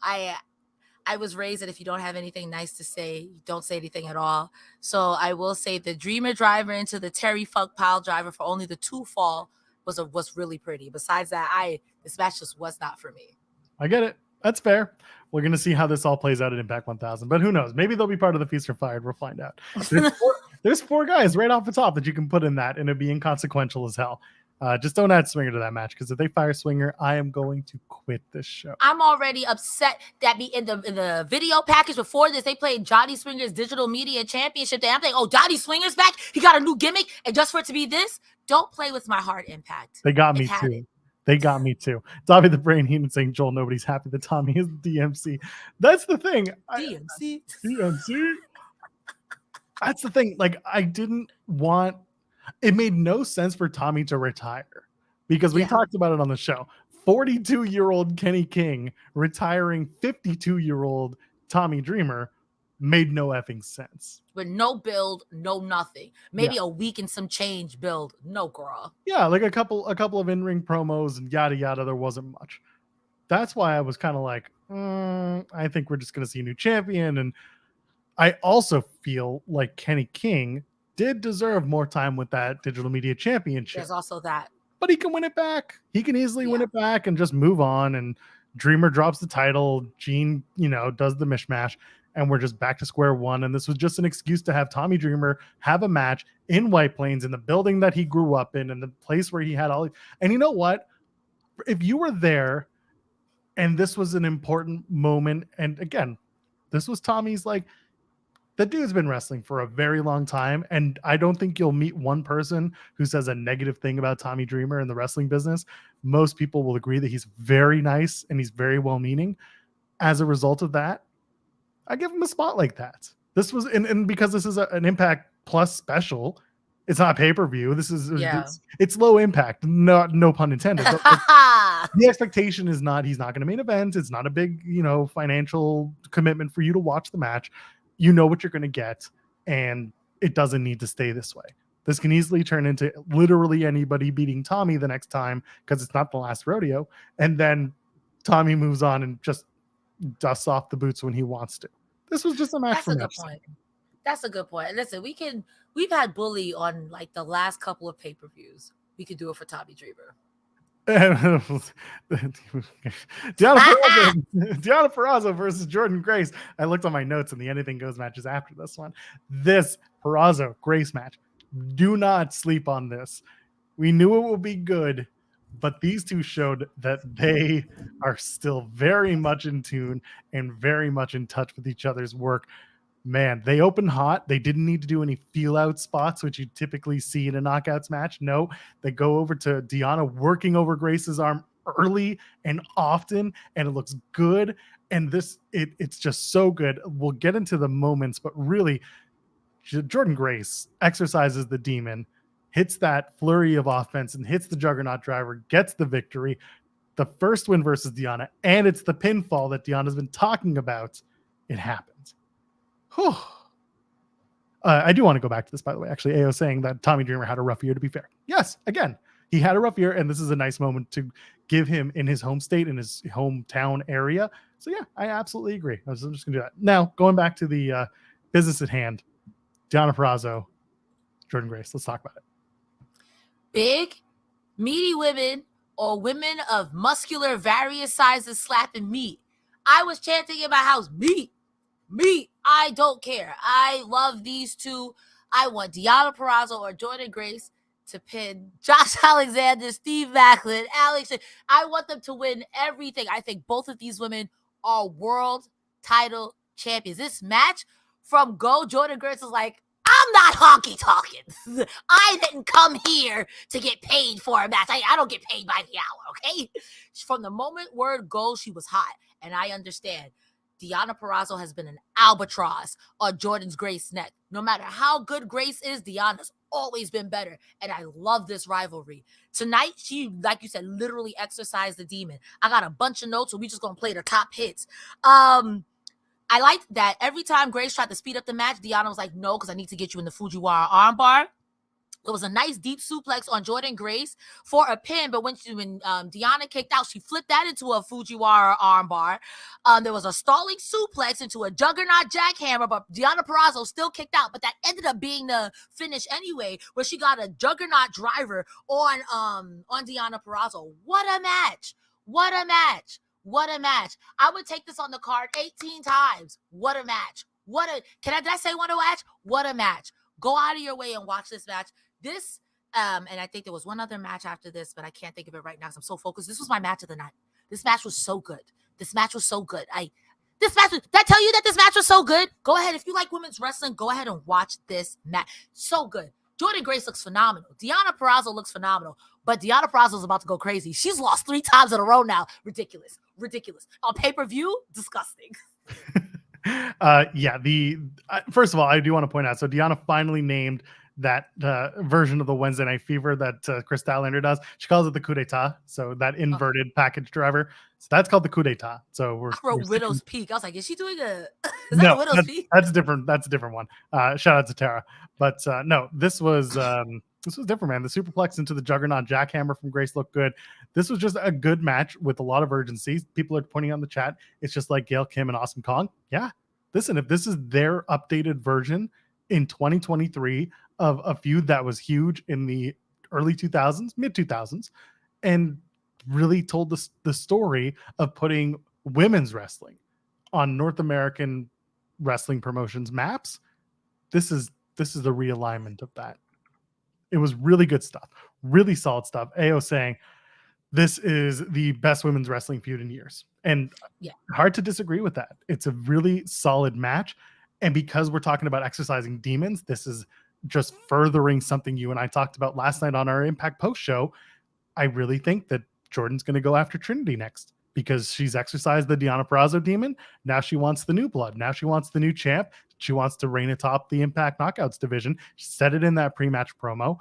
I was raised that if you don't have anything nice to say, you don't say anything at all. So I will say the Dreamer driver into the Terry Funk pile driver for only the 2 fall was really pretty. Besides that, this match just was not for me. I get it. That's fair. We're going to see how this all plays out at Impact 1000, but who knows? Maybe they'll be part of the Feast or Fired. We'll find out. There's 4 guys right off the top that you can put in that, and it'd be inconsequential as hell. Just don't add Swinger to that match, because if they fire Swinger, I am going to quit this show. I'm already upset that in the video package before this, they played Johnny Swinger's Digital Media Championship Day. I'm thinking, oh, Johnny Swinger's back. He got a new gimmick, and just for it to be this, don't play with my heart, Impact. They got me too. They got me too. Tommy the Brain Heenan saying, Joel, nobody's happy that Tommy is DMC. That's the thing. DMC. DMC. That's the thing. Like, I didn't want. It made no sense for Tommy to retire, because we talked about it on the show. 42-year-old Kenny King retiring 52-year-old Tommy Dreamer made no effing sense. With no build, no nothing. Maybe a week and some change build. No, girl. Yeah, like a couple of in-ring promos and yada yada. There wasn't much. That's why I was kind of like, I think we're just going to see a new champion. And I also feel like Kenny King did deserve more time with that Digital Media Championship. There's also that. But he can win it back. He can easily win it back and just move on. And Dreamer drops the title. Gene, does the mishmash. And we're just back to square one. And this was just an excuse to have Tommy Dreamer have a match in White Plains, in the building that he grew up in, and the place where he had all. And you know what? If you were there and this was an important moment, and again, this was Tommy's, like, the dude's been wrestling for a very long time, and I don't think you'll meet one person who says a negative thing about Tommy Dreamer in the wrestling business. Most people will agree that he's very nice and he's very well-meaning. As a result of that, I give him a spot like that. This was, and because this is an Impact Plus special, it's not a pay-per-view. This is, it's low impact, no pun intended. But the expectation is not, he's not going to main event. It's not a big, financial commitment for you to watch the match. You know what you're going to get, and it doesn't need to stay this way. This can easily turn into literally anybody beating Tommy the next time, because it's not the last rodeo. And then Tommy moves on and just dusts off the boots when he wants to. This was just a match for match. That's a good point. Listen, we've had Bully on like the last couple of pay-per-views. We could do it for Tommy Dreamer. Deonna Purrazzo versus Jordynne Grace. I looked on my notes, and the Anything Goes matches after this one. This Purrazzo Grace match, do not sleep on this. We knew it would be good, but these two showed that they are still very much in tune and very much in touch with each other's work. Man, they opened hot. They didn't need to do any feel-out spots, which you typically see in a knockouts match. No, they go over to Deonna working over Grace's arm early and often, and it looks good. And it's just so good. We'll get into the moments, but really, Jordynne Grace exercises the demon, hits that flurry of offense, and hits the Juggernaut driver, gets the victory. The first win versus Deonna, and it's the pinfall that Deonna's been talking about. It happened. I do want to go back to this, by the way. Actually, AO saying that Tommy Dreamer had a rough year, to be fair. Yes, again, he had a rough year, and this is a nice moment to give him in his home state, in his hometown area. So, yeah, I absolutely agree. I'm just going to do that. Now, going back to the business at hand, Deonna Purrazzo, Jordynne Grace. Let's talk about it. Big, meaty women, or women of muscular various sizes slapping meat. I was chanting in my house, meat. I don't care. I love these two. I want Deonna Purrazzo or Jordynne Grace to pin Josh Alexander, Steve Maclin, Alex. I want them to win everything. I think both of these women are world title champions. This match from Go, Jordynne Grace is like, I'm not honky talking. I didn't come here to get paid for a match. I don't get paid by the hour, okay? From the moment word go, she was hot. And I understand. Deonna Purrazzo has been an albatross on Jordan's Grace neck. No matter how good Grace is, Deonna's always been better. And I love this rivalry. Tonight, she, like you said, literally exercised the demon. I got a bunch of notes, so we just gonna play the top hits. I liked that every time Grace tried to speed up the match, Deonna was like, no, because I need to get you in the Fujiwara armbar. It was a nice deep suplex on Jordynne Grace for a pin, but when Deonna kicked out, she flipped that into a Fujiwara armbar. There was a stalling suplex into a juggernaut jackhammer, but Deonna Purrazzo still kicked out. But that ended up being the finish anyway, where she got a juggernaut driver on Deonna Purrazzo. What a match! What a match! What a match! I would take this on the card 18 times. What a match! Did I say what a match? What a match! Go out of your way and watch this match. This, and I think there was one other match after this, but I can't think of it right now because I'm so focused. This was my match of the night. This match was so good. Did I tell you that this match was so good? Go ahead. If you like women's wrestling, go ahead and watch this match. So good. Jordynne Grace looks phenomenal. Deonna Purrazzo looks phenomenal. But Deonna Purrazzo is about to go crazy. She's lost 3 times in a row now. Ridiculous. On pay-per-view, disgusting. First of all, I do want to point out, so Deonna finally named that version of the Wednesday Night Fever that Cresta does. She calls it the coup d'etat, so that inverted package driver. So that's called the coup d'etat. So I wrote Widow's Peak. I was like, is she doing a Widow's Peak? That's different. That's a different one. Shout out to Tara. But no, this was different, man. The superplex into the juggernaut jackhammer from Grace looked good. This was just a good match with a lot of urgency. People are pointing out in the chat, it's just like Gail Kim and Awesome Kong. Yeah. Listen, if this is their updated version in 2023 of a feud that was huge in the early 2000s, mid 2000s, and really told the story of putting women's wrestling on North American wrestling promotions maps, this is the realignment of that. It was really good stuff, really solid stuff. AO saying this is the best women's wrestling feud in years. And hard to disagree with that. It's a really solid match. And because we're talking about exercising demons, this is just furthering something you and I talked about last night on our Impact post show. I really think that Jordynne's going to go after Trinity next because she's exercised the Deonna Purrazzo demon. Now she wants the new blood. Now she wants the new champ. She wants to reign atop the Impact Knockouts division. She said it in that pre-match promo.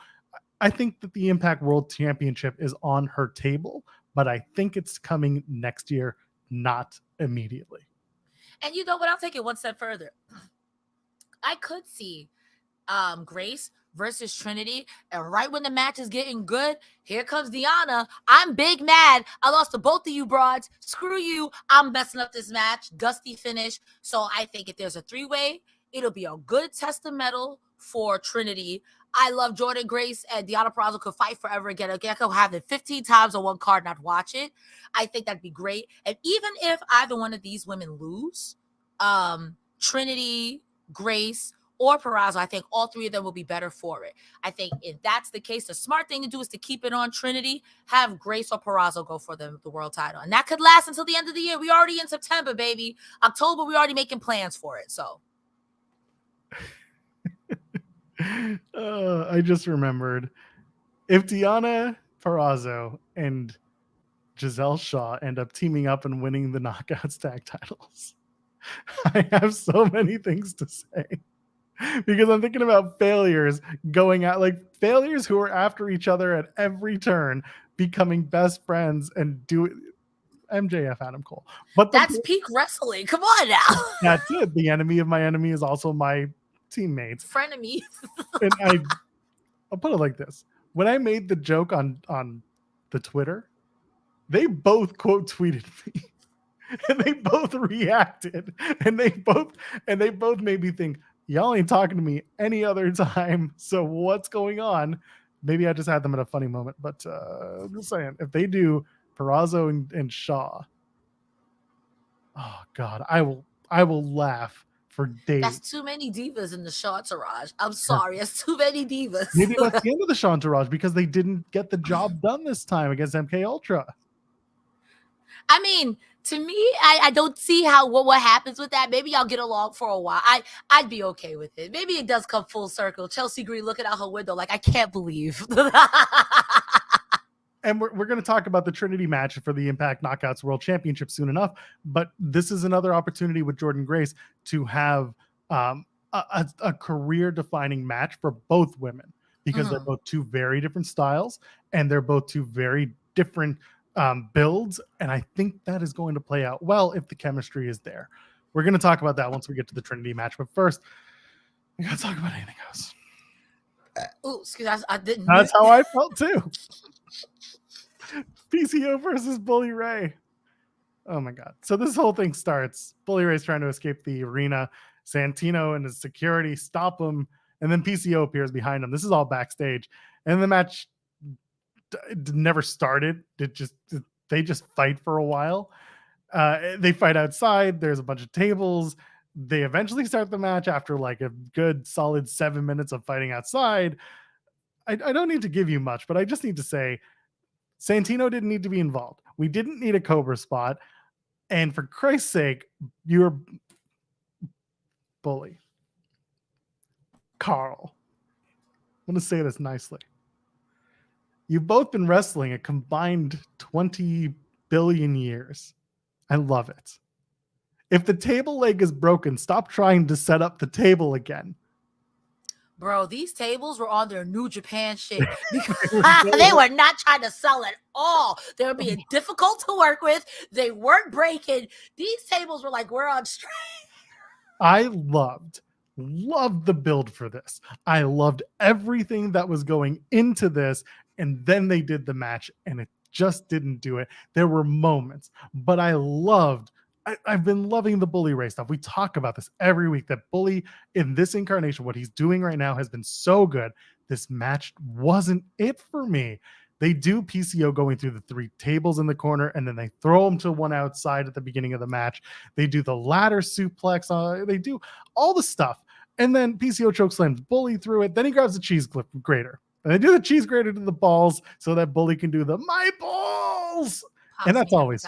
I think that the Impact World Championship is on her table, but I think it's coming next year, not immediately. And you know what? I'll take it one step further. I could see Grace versus Trinity, and right when the match is getting good, here comes Deonna. I'm big mad. I lost to both of you broads. Screw you. I'm messing up this match. Dusty finish. So I think if there's a 3-way, it'll be a good test of metal for Trinity. I love Jordynne Grace, and Deonna Purrazzo could fight forever again. I could have it 15 times on one card and not watch it. I think that'd be great. And even if either one of these women lose, Trinity, Grace, or Purrazzo, I think all 3 of them will be better for it. I think if that's the case, the smart thing to do is to keep it on Trinity, have Grace or Purrazzo go for the world title. And that could last until the end of the year. We already in September, baby. October, we already making plans for it. So I just remembered, if Deonna Purrazzo and Gisele Shaw end up teaming up and winning the Knockouts tag titles, I have so many things to say. Because I'm thinking about failures going out, like failures who are after each other at every turn, becoming best friends and do MJF Adam Cole. But that's peak wrestling. Come on now. That's it. The enemy of my enemy is also my teammates. Frenemy. And I'll put it like this. When I made the joke on the Twitter, they both quote tweeted me. And they both reacted. And they both made me think, y'all ain't talking to me any other time. So what's going on? Maybe I just had them at a funny moment. But I'm just saying, if they do Purrazzo and Shaw, oh God, I will laugh for days. That's too many divas in the Shaw entourage. I'm sorry, that's too many divas. Maybe that's the end of the Shaw entourage because they didn't get the job done this time against MK Ultra. I mean, to me, I don't see how what happens with that. Maybe I'll get along for a while. I'd be okay with it. Maybe it does come full circle. Chelsea Green looking out her window like, I can't believe. And we're going to talk about the Trinity match for the Impact Knockouts World Championship soon enough. But this is another opportunity with Jordynne Grace to have a career-defining match for both women, because they're both two very different styles and they're both two very different builds. And I think that is going to play out well if the chemistry is there. We're going to talk about that once we get to the Trinity match. But first, we got to talk about anything else. Ooh, excuse me, I didn't. That's how I felt too. PCO versus Bully Ray. Oh my God. So this whole thing starts. Bully Ray's trying to escape the arena. Santino and his security stop him. And then PCO appears behind him. This is all backstage. And the match never started. They just fight for a while. They fight outside. There's a bunch of tables. They eventually start the match after like a good solid 7 minutes of fighting outside. I don't need to give you much, but I just need to say Santino didn't need to be involved. We didn't need a Cobra spot. And for Christ's sake, you're Bully. Carl. I'm going to say this nicely. You've both been wrestling a combined 20 billion years. I love it. If the table leg is broken, stop trying to set up the table again. Bro, these tables were on their New Japan shit. They were not trying to sell at all. They were being difficult to work with. They weren't breaking. These tables were like, we're on strike. I loved the build for this. I loved everything that was going into this. And then they did the match and it just didn't do it. There were moments, but I've been loving the Bully Ray stuff. We talk about this every week, that Bully in this incarnation, what he's doing right now has been so good. This match wasn't it for me. They do PCO going through the 3 tables in the corner, and then they throw him to one outside at the beginning of the match. They do the ladder suplex. They do all the stuff. And then PCO chokeslams Bully through it. Then he grabs the cheese grater. And they do the cheese grater to the balls so that Bully can do the my balls. And that's always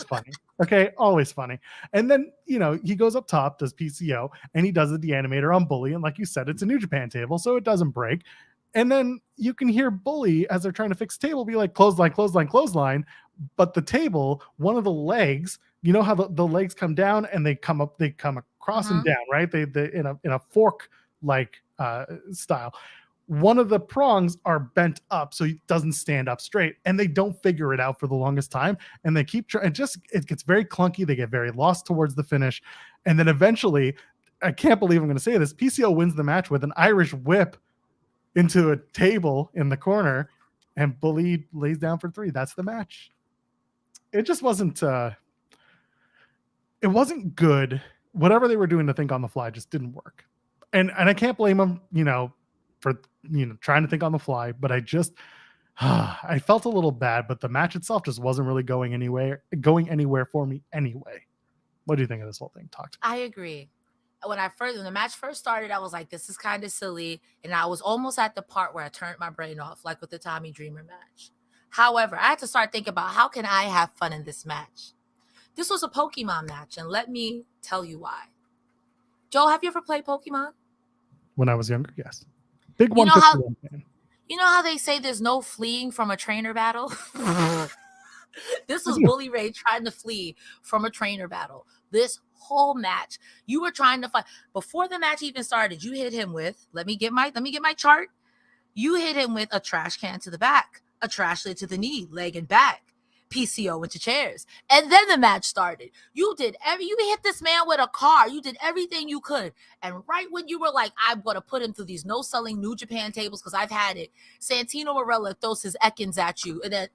funny. Okay, always funny. And then, he goes up top, does PCO, and he does the deanimator on Bully. And like you said, it's a New Japan table, so it doesn't break. And then you can hear Bully, as they're trying to fix the table, be like, clothesline, clothesline, clothesline. But the table, one of the legs, you know how the legs come down and they come across and down, right? They in a fork like style. One of the prongs are bent up so it doesn't stand up straight, and they don't figure it out for the longest time. And they keep trying. It gets very clunky. They get very lost towards the finish. And then eventually, I can't believe I'm going to say this, PCO wins the match with an Irish whip into a table in the corner, and Bully lays down for 3. That's the match. It just wasn't, it wasn't good. Whatever they were doing to think on the fly just didn't work. And I can't blame them, for trying to think on the fly, but I felt a little bad, but the match itself just wasn't really going anywhere for me anyway. What do you think of this whole thing? I agree. When the match first started, I was like, this is kind of silly. And I was almost at the part where I turned my brain off, like with the Tommy Dreamer match. However, I had to start thinking about how can I have fun in this match? This was a Pokemon match, and let me tell you why. Joel, have you ever played Pokemon? When I was younger, yes. Big one. You know how they say there's no fleeing from a trainer battle? This was Bully Ray trying to flee from a trainer battle. This whole match, you were trying to fight. Before the match even started, you hit him with, let me get my chart. You hit him with a trash can to the back, a trash lid to the knee, leg and back, PCO into chairs. And then the match started. You hit this man with a car. You did everything you could. And right when you were like, I'm going to put him through these no-selling New Japan tables because I've had it, Santino Marella throws his Ekans at you, and then,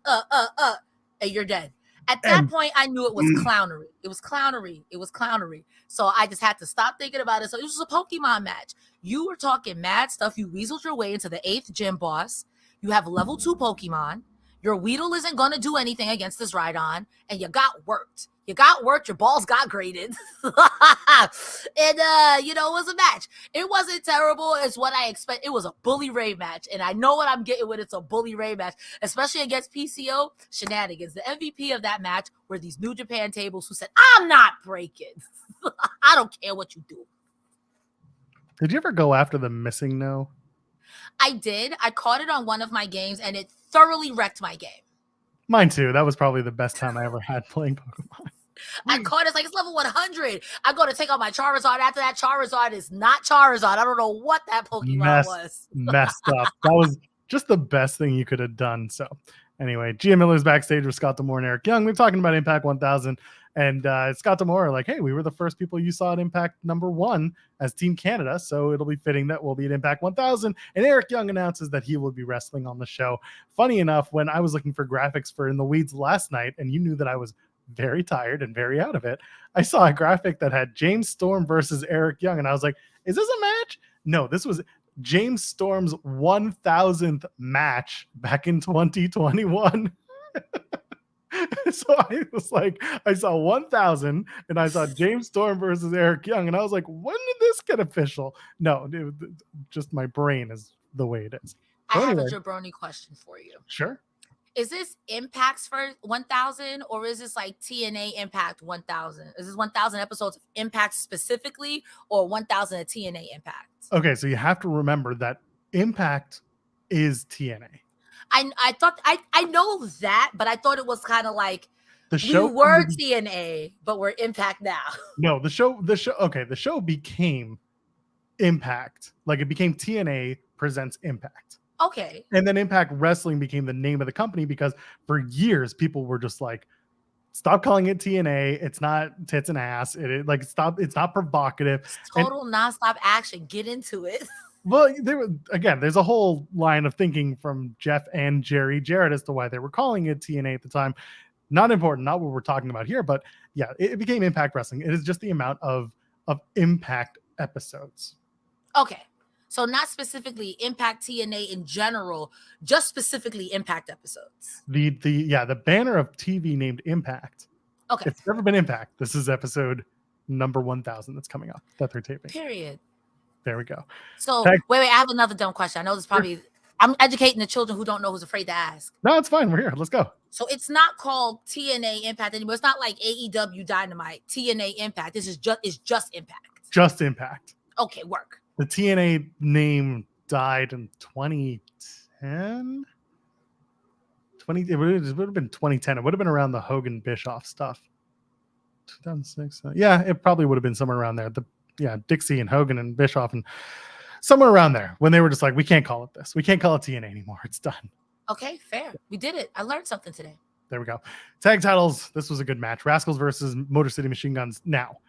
and you're dead. At that point, I knew it was clownery. It was clownery. So I just had to stop thinking about it. So it was a Pokemon match. You were talking mad stuff. You weaseled your way into the 8th gym boss. You have level 2 Pokemon. Your Weedle isn't going to do anything against this Rhydon, and you got worked. Your balls got graded. And, it was a match. It wasn't terrible as what I expect. It was a Bully Ray match, and I know what I'm getting when it's a Bully Ray match, especially against PCO. Shenanigans. The MVP of that match were these New Japan tables who said, I'm not breaking. I don't care what you do. Did you ever go after the missing no? I did. I caught it on one of my games, and it thoroughly wrecked my game. Mine too. That was probably the best time I ever had playing Pokemon. I caught it's like it's level 100. I go to take out my Charizard. After that, Charizard is not Charizard. I don't know what that Pokemon was. Messed up. That was just the best thing you could have done. So anyway, Gia Miller's backstage with Scott D'Amore and Eric Young. We're talking about Impact 1000. And Scott D'Amore are like, hey, we were the first people you saw at Impact #1 as Team Canada, so it'll be fitting that we'll be at Impact 1000. And Eric Young announces that he will be wrestling on the show. Funny enough, when I was looking for graphics for In the Weeds last night, and you knew that I was very tired and very out of it, I saw a graphic that had James Storm versus Eric Young, and I was like, is this a match? No, this was James Storm's 1000th match back in 2021. So I was like, I saw 1000 and I saw James Storm versus Eric Young, and I was like, when did this get official? No, dude, just my brain is the way it is. I have a jabroni question for you. Sure. Is this Impact's for 1000, or is this like TNA Impact 1000? Is this 1000 episodes of Impact specifically, or 1000 of TNA Impact? Okay, so you have to remember that Impact is TNA. I thought I know that, but I thought it was kind of like the show we were TNA, but we're Impact now. No, the show became Impact. Like it became TNA presents Impact. Okay. And then Impact Wrestling became the name of the company because for years people were just like, stop calling it TNA. It's not tits and ass. It's not provocative. It's total nonstop action. Get into it. Well, there's a whole line of thinking from Jeff and Jerry Jarrett as to why they were calling it TNA at the time. Not important, not what we're talking about here, but yeah, it became Impact Wrestling. It is just the amount of Impact episodes. Okay. So not specifically Impact TNA in general, just specifically Impact episodes. The banner of TV named Impact. Okay. It's never been Impact. This is episode number 1000 that's coming up that they're taping. Period. There we go. So wait, I have another dumb question. I know this probably I'm educating the children who don't know, who's afraid to ask. No, it's fine. We're here. Let's go. So it's not called TNA Impact anymore. It's not like AEW Dynamite, TNA Impact. This is just Impact. Just Impact. Okay, work. The TNA name died in 2010. It would have been 2010. It would have been around the Hogan Bischoff stuff. 2006. Yeah, it probably would have been somewhere around there. Dixie and Hogan and Bischoff and somewhere around there when they were just like, we can't call it this. We can't call it TNA anymore. It's done. Okay, fair. We did it. I learned something today. There we go. Tag titles. This was a good match. Rascalz versus Motor City Machine Guns. Now,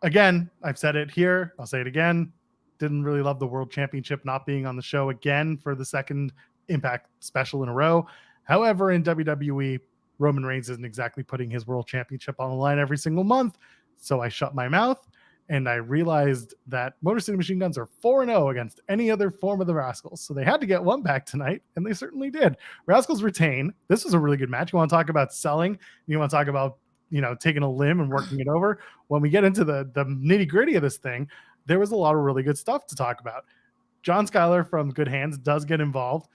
again, I've said it here. I'll say it again. Didn't really love the World Championship not being on the show again for the second Impact special in a row. However, in WWE, Roman Reigns isn't exactly putting his World Championship on the line every single month. So I shut my mouth. And I realized that Motor City Machine Guns are 4-0 against any other form of the Rascalz. So they had to get one back tonight, and they certainly did. Rascalz retain. This was a really good match. You want to talk about selling? You want to talk about, taking a limb and working it over? When we get into the nitty-gritty of this thing, there was a lot of really good stuff to talk about. John Skyler from Good Hands does get involved.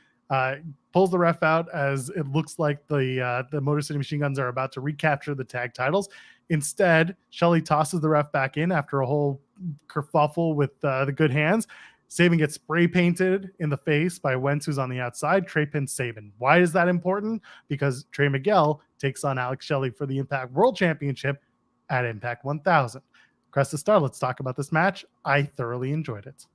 Pulls the ref out as it looks like the Motor City Machine Guns are about to recapture the tag titles. Instead, Shelley tosses the ref back in after a whole kerfuffle with the Good Hands. Sabin gets spray painted in the face by Wentz, who's on the outside. Trey pins Sabin. Why is that important? Because Trey Miguel takes on Alex Shelley for the Impact World Championship at Impact 1000. Cresta Starr, let's talk about this match. I thoroughly enjoyed it.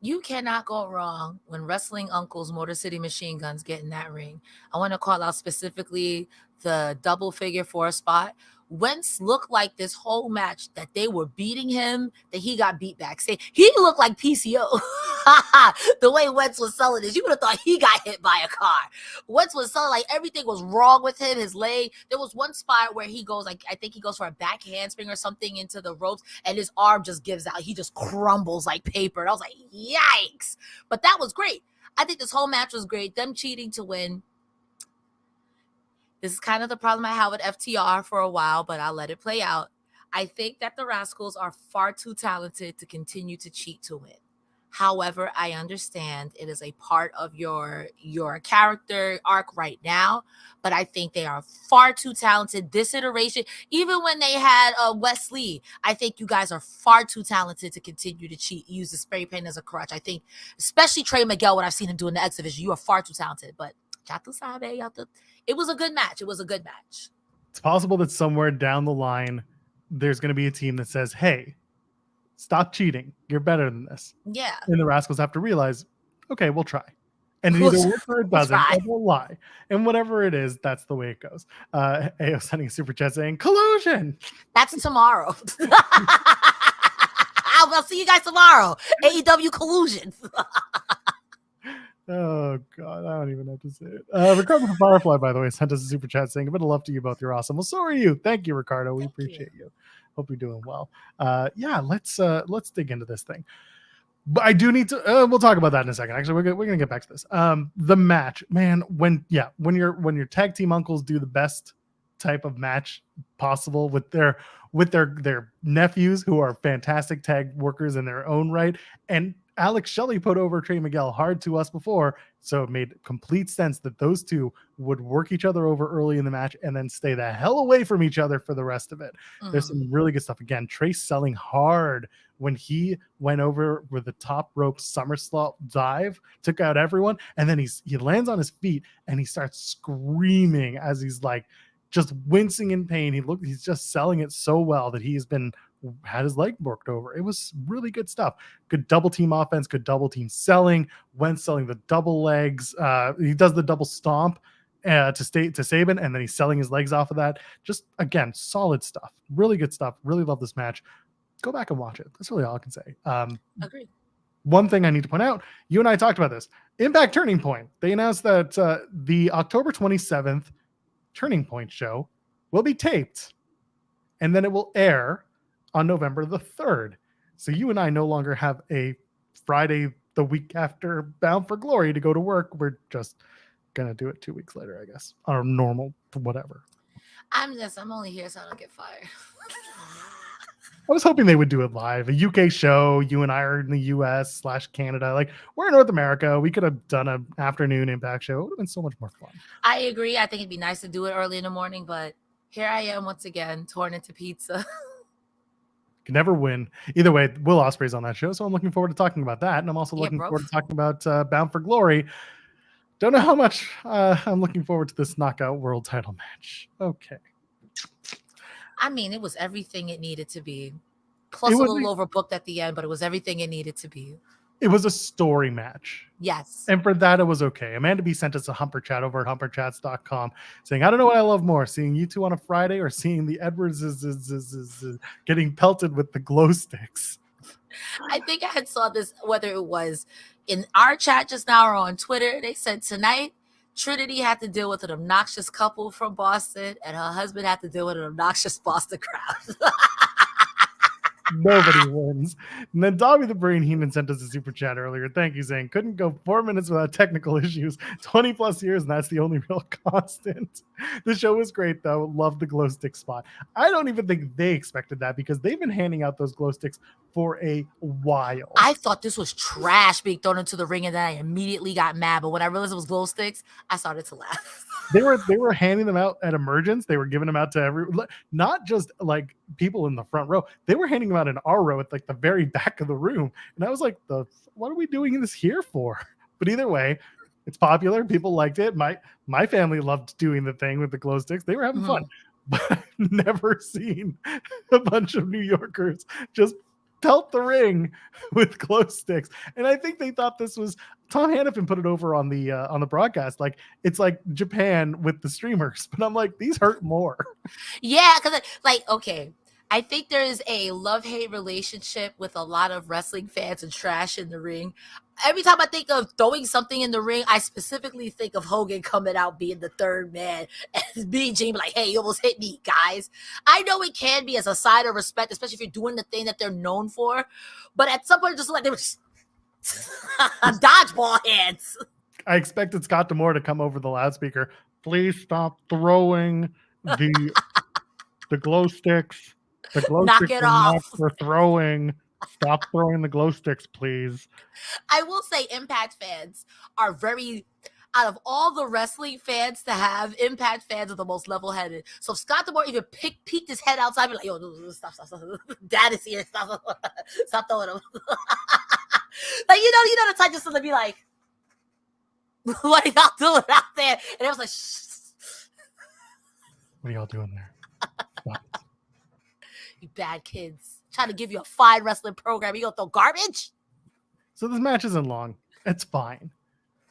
You cannot go wrong when wrestling uncles Motor City Machine Guns get in that ring. I want to call out specifically the double figure 4 spot. Wentz looked like this whole match that they were beating him, that he got beat backstage. He looked like PCO. The way Wentz was selling this, you would have thought he got hit by a car. Wentz was selling like everything was wrong with him, his leg. There was one spot where he goes, like I think he goes for a back handspring or something into the ropes, and his arm just gives out. He just crumbles like paper. And I was like, yikes. But that was great. I think this whole match was great. Them cheating to win. This is kind of the problem I had with FTR for a while, but I'll let it play out. I think that the Rascalz are far too talented to continue to cheat to win. However, I understand it is a part of your character arc right now, but I think they are far too talented. This iteration, even when they had Wesley, I think you guys are far too talented to continue to cheat, use the spray paint as a crutch. I think, especially Trey Miguel, what I've seen him do in the X Division, you are far too talented, but Ya tu sabe, it was a good match. It was a good match. It's possible that somewhere down the line, there's going to be a team that says, hey, stop cheating. You're better than this. Yeah. And the Rascalz have to realize, okay, we'll try. And it either works or it doesn't, try. or they'll lie. And whatever it is, that's the way it goes. AO sending a super chat saying, collusion! That's tomorrow. I'll see you guys tomorrow. AEW collusion. Oh, God, I don't even know to say it. Ricardo from Firefly, by the way, sent us a super chat saying, a bit of love to you both. You're awesome. Well, so are you. Thank you, Ricardo. We appreciate you. Hope you're doing well. Yeah, let's dig into this thing. But I do need to. We'll talk about that in a second. Actually, we're gonna get back to this. The match, man. When your tag team uncles do the best type of match possible with their nephews who are fantastic tag workers in their own right, and Alex Shelley put over Trey Miguel hard to us before, so it made complete sense that those two would work each other over early in the match and then stay the hell away from each other for the rest of it. There's some really good stuff. Again, Trey selling hard when he went over with the top rope somersault dive, took out everyone, and then he lands on his feet and he starts screaming as he's like just wincing in pain. He's just selling it so well that he's had his leg worked over. It was really good stuff. Good double team offense, good double team selling. When selling the double legs, he does the double stomp to Sabin, and then he's selling his legs off of that. Just again, solid stuff. Really good stuff. Really love this match. Go back and watch it. That's really all I can say. Agreed. One thing I need to point out, you and I talked about this. Impact Turning Point. They announced that the October 27th Turning Point show will be taped, and then it will air on November the 3rd. So you and I no longer have a Friday the week after Bound for Glory to go to work. We're just going to do it 2 weeks later, I guess. Or normal, whatever. I'm only here so I don't get fired. I was hoping they would do it live. A UK show. You and I are in the US / Canada. Like, we're in North America. We could have done an afternoon Impact show. It would have been so much more fun. I agree. I think it'd be nice to do it early in the morning, but here I am once again, torn into pizza. Can never win. Either way, Will Ospreay's on that show, so I'm looking forward to talking about that. And I'm also looking forward to talking about Bound for Glory. Don't know how much I'm looking forward to this Knockout World title match. Okay. I mean, it was everything it needed to be. Plus a little overbooked at the end, but it was everything it needed to be. It was a story match. Yes. And for that, it was okay. Amanda B sent us a humper chat over at humperchats.com saying, I don't know what I love more, seeing you two on a Friday or seeing the Edwards is getting pelted with the glow sticks. I think I had saw this, whether it was in our chat just now or on Twitter. They said tonight, Trinity had to deal with an obnoxious couple from Boston, and her husband had to deal with an obnoxious Boston crowd. Nobody wins. And then Dobby the Brain Heenan sent us a super chat earlier. Thank you, saying couldn't go 4 minutes without technical issues. 20 plus years, and that's the only real constant. The show was great, though. Love the glow stick spot. I don't even think they expected that because they've been handing out those glow sticks for a while. I thought this was trash being thrown into the ring, and then I immediately got mad. But when I realized it was glow sticks, I started to laugh. They were handing them out at Emergence. They were giving them out to not just like people in the front row. They were handing them out in our row at like the very back of the room. And I was like, what are we doing this here for? But either way, it's popular. People liked it. My family loved doing the thing with the glow sticks. They were having fun. But I've never seen a bunch of New Yorkers just pelt the ring with glow sticks. And I think they thought this was Tom Hannafin put it over on the broadcast. Like, it's like Japan with the streamers. But I'm like, these hurt more. Yeah, because okay, I think there is a love-hate relationship with a lot of wrestling fans and trash in the ring. Every time I think of throwing something in the ring, I specifically think of Hogan coming out being the third man and being Jamie like, hey, you almost hit me, guys. I know it can be as a sign of respect, especially if you're doing the thing that they're known for. But at some point, it just like they were just dodgeball hands. I expected Scott D'Amore to come over the loudspeaker. Please stop throwing the glow sticks. The glow Knock sticks it are off. not for throwing. Stop throwing the glow sticks, please. I will say Impact fans are very, out of all the wrestling fans to have, Impact fans are the most level-headed. So if Scott D'Amore even peeked his head outside, be like, yo, stop. Dad is here. Stop throwing him. Like, you know the type just to be like, What are y'all doing out there? And it was like, shh. What are y'all doing there? Stop it. You bad kids. Trying to give you a fine wrestling program. You gonna throw garbage? So this match isn't long. It's fine.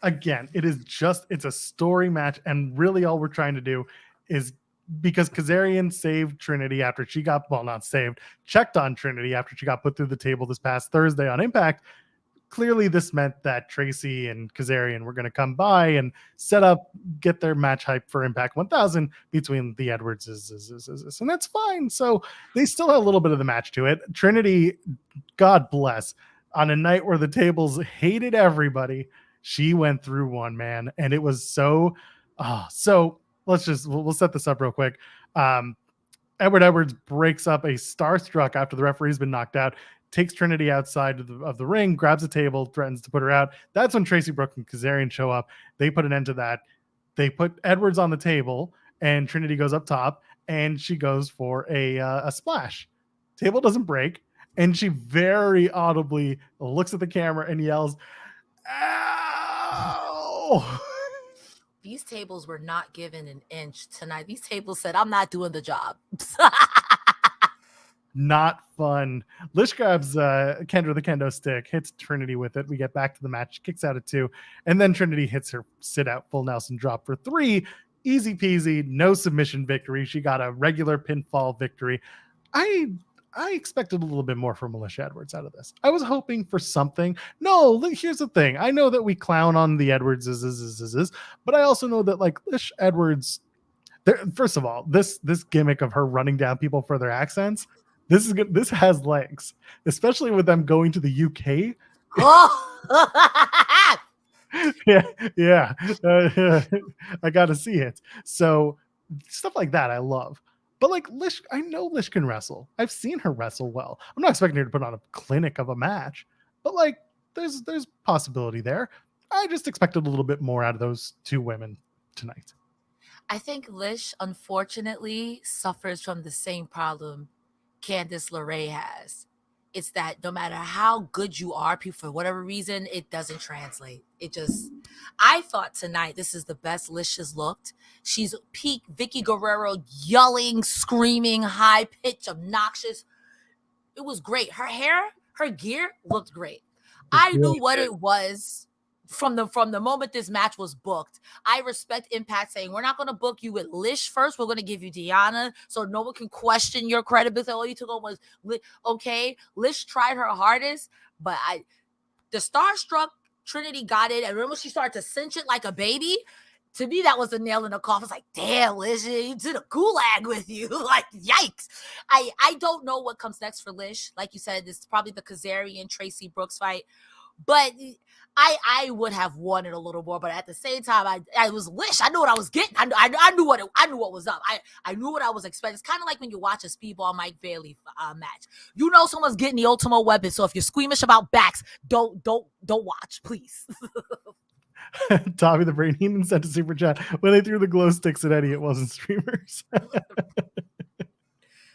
Again, it's a story match, and really all we're trying to do is, because Kazarian saved Trinity after she got, well, not saved, checked on Trinity after she got put through the table this past Thursday on Impact. Clearly this meant that Tracy and Kazarian were going to come by and get their match hype for Impact 1000 between the Edwardses, and that's fine. So they still had a little bit of the match to it. Trinity, God bless, on a night where the tables hated everybody, she went through one, man, and it was so we'll set this up real quick. Edward Edwards breaks up a Starstruck after the referee's been knocked out, takes Trinity outside of the ring, grabs a table, threatens to put her out. That's when Tracy Brooke and Kazarian show up. They put an end to that. They put Edwards on the table, and Trinity goes up top, and she goes for a splash. Table doesn't break, and she very audibly looks at the camera and yells, "Ow!" These tables were not given an inch tonight. These tables said, I'm not doing the job. Not fun. Lish grabs Kendra the kendo stick, hits Trinity with it. We get back to the match, kicks out at 2, and then Trinity hits her sit out full Nelson drop for 3. Easy peasy, no submission victory. She got a regular pinfall victory. I expected a little bit more from Alisha Edwards out of this. I was hoping for something. No, here's the thing. I know that we clown on the Edwards, but I also know that like Lish Edwards, first of all, this gimmick of her running down people for their accents, this is good. This has legs, especially with them going to the UK. Oh. yeah. I got to see it. So stuff like that I love. But like Lish, I know Lish can wrestle. I've seen her wrestle well. I'm not expecting her to put on a clinic of a match, but like there's possibility there. I just expected a little bit more out of those two women tonight. I think Lish, unfortunately, suffers from the same problem Candice LeRae has. It's that no matter how good you are, for whatever reason, it doesn't translate. I thought tonight this is the best Lish has looked. She's peak Vicky Guerrero, yelling, screaming, high pitch, obnoxious. It was great. Her hair, her gear looked great. I knew what it was from the moment this match was booked. I respect Impact saying, we're not going to book you with Lish first. We're going to give you Deonna so no one can question your credibility. All you took on was, okay, Lish tried her hardest, but the Starstruck Trinity got it. And remember, she started to cinch it like a baby. To me, that was a nail in the coffin. It's like, damn, Lish, you did a gulag with you. Like, yikes. I don't know what comes next for Lish. Like you said, this is probably the Kazarian Tracy Brooks fight. But I would have wanted a little more, but at the same time, I was Lish. I knew what I was getting. I knew what was up. I knew what I was expecting. It's kind of like when you watch a Speedball Mike Bailey match. You know someone's getting the ultimate weapon. So if you're squeamish about backs, don't watch, please. Tommy the Brain Heenan sent a super chat. When they threw the glow sticks at Eddie, it wasn't streamers.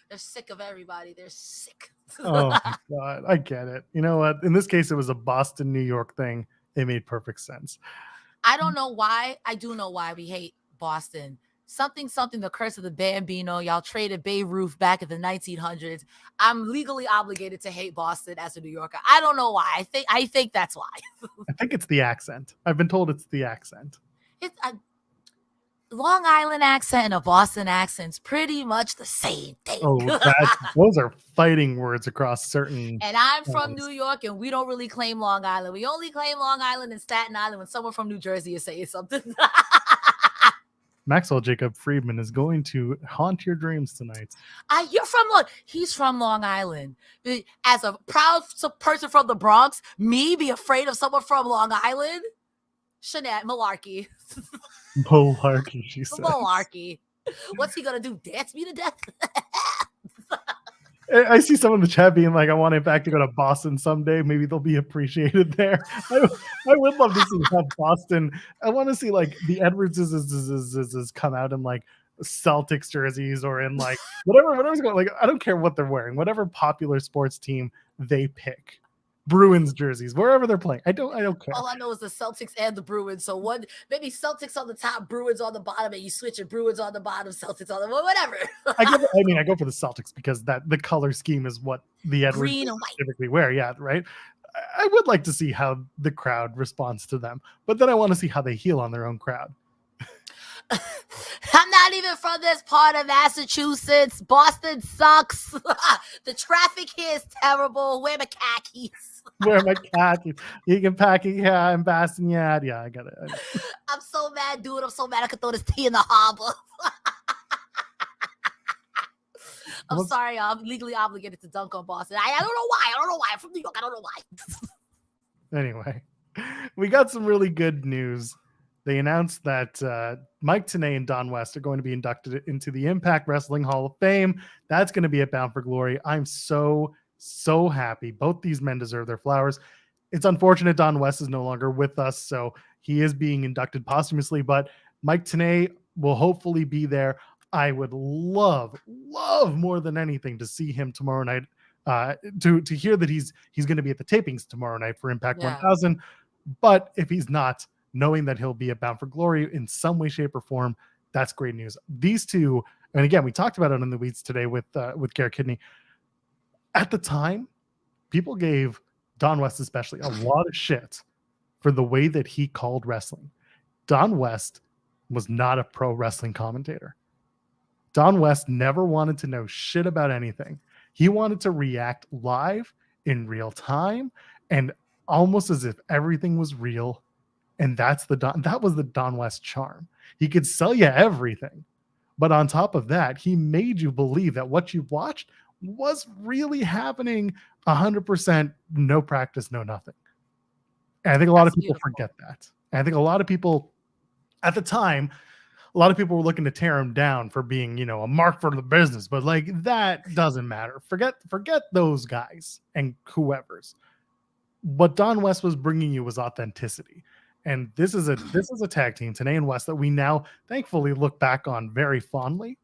They're sick of everybody. They're sick. Oh my God. I get it. You know what? In this case, it was a Boston, New York thing. It made perfect sense. I don't know why. I do know why we hate Boston. Something, the curse of the Bambino. Y'all traded Beirut back in the 1900s. I'm legally obligated to hate Boston as a New Yorker. I don't know why. I think that's why. I think it's the accent. I've been told it's the accent. It's a Long Island accent and a Boston accent's pretty much the same thing. Oh, those are fighting words across certain. And I'm from New York, and we don't really claim Long Island. We only claim Long Island and Staten Island when someone from New Jersey is saying something. Maxwell Jacob Friedman is going to haunt your dreams tonight. He's from Long Island. As a proud person from the Bronx, me be afraid of someone from Long Island? Malarkey. Malarkey, she said. Malarkey. What's he gonna do? Dance me to death? I see some in the chat being like, I want it back to go to Boston someday. Maybe they'll be appreciated there. I would love to see have Boston. I want to see like the Edwardses come out in like Celtics jerseys or in like whatever's going. Like I don't care what they're wearing. Whatever popular sports team they pick, Bruins jerseys, wherever they're playing. I don't care. All I know is the Celtics and the Bruins. So one, maybe Celtics on the top, Bruins on the bottom, and you switch it, Bruins on the bottom, Celtics on the whatever. I go for the Celtics because the color scheme is what the Edwards Green and white. typically wear. Yeah, right. I would like to see how the crowd responds to them, but then I want to see how they heal on their own crowd. I'm not even from this part of Massachusetts. Boston sucks. The traffic here is terrible. Wear my khakis. Wear my khakis. You can pack it. Yeah, I'm Boston. Yeah, I got it. I'm so mad, dude. I'm so mad I could throw this tea in the harbor. I'm sorry. I'm legally obligated to dunk on Boston. I don't know why. I'm from New York. I don't know why. Anyway, we got some really good news. They announced that Mike Tenay and Don West are going to be inducted into the Impact Wrestling Hall of Fame. That's going to be at Bound for Glory. I'm so happy. Both these men deserve their flowers. It's unfortunate Don West is no longer with us, so he is being inducted posthumously, but Mike Tenay will hopefully be there. I would love more than anything to see him tomorrow night, to hear that he's going to be at the tapings tomorrow night for Impact 1000. But if he's not, knowing that he'll be at Bound for Glory in some way, shape, or form, that's great news. These two, and again, we talked about it in the weeds today with Garrett Kidney. At the time, people gave Don West especially a lot of shit for the way that he called wrestling. Don West was not a pro wrestling commentator. Don West never wanted to know shit about anything. He wanted to react live in real time and almost as if everything was real. And that was the Don West charm. He could sell you everything. But on top of that, he made you believe that what you watched was really happening 100%, no practice, no nothing. And I think a lot of people forget that. And I think a lot of people at the time, a lot of people were looking to tear him down for being, a mark for the business, but like that doesn't matter. Forget those guys and whoever's. What Don West was bringing you was authenticity. And this is a tag team, Tenay and West, that we now thankfully look back on very fondly.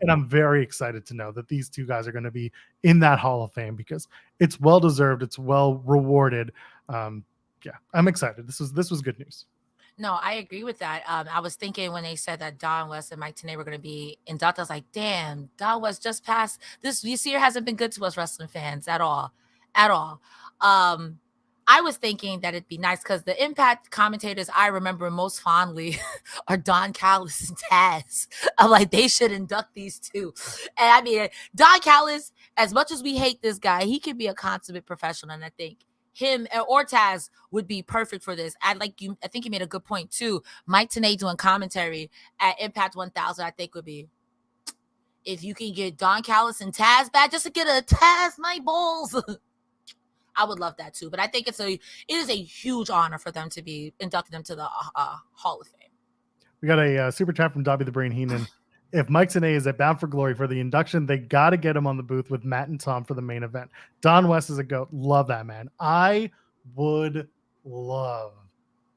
And I'm very excited to know that these two guys are going to be in that Hall of Fame because it's well deserved. It's well rewarded. I'm excited. This was good news. No, I agree with that. I was thinking when they said that Don West and Mike Tenay were going to be inducted, I was like, damn, Don West just passed. This year hasn't been good to us wrestling fans at all. I was thinking that it'd be nice because the Impact commentators I remember most fondly are Don Callis and Taz. I'm like, they should induct these two. And I mean, Don Callis, as much as we hate this guy, he can be a consummate professional. And I think him or Taz would be perfect for this. I think you made a good point too. Mike Tenay doing commentary at Impact 1000, I think would be, if you can get Don Callis and Taz back just to get a Taz my balls. I would love that too, but I think it is a huge honor for them to be inducted into the Hall of Fame. We got a super chat from Dobby the Brain Heenan. If Mike Tenay is at Bound for Glory for the induction, they got to get him on the booth with Matt and Tom for the main event. Don West is a goat. Love that, man. I would love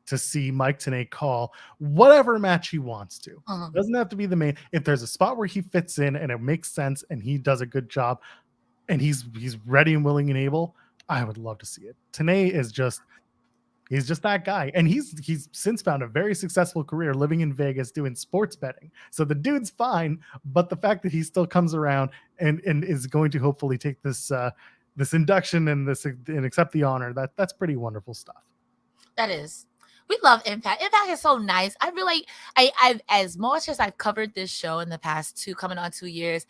to see Mike Tenay call whatever match he wants to. Doesn't have to be the main. If there's a spot where he fits in and it makes sense and he does a good job and he's ready and willing and able, I would love to see it. Tenay is he's just that guy. And he's since found a very successful career living in Vegas doing sports betting. So the dude's fine, but the fact that he still comes around and is going to hopefully take this induction and accept the honor, that's pretty wonderful stuff. That is. We love Impact. Impact is so nice. I really, I've as much as I've covered this show in the past coming on 2 years,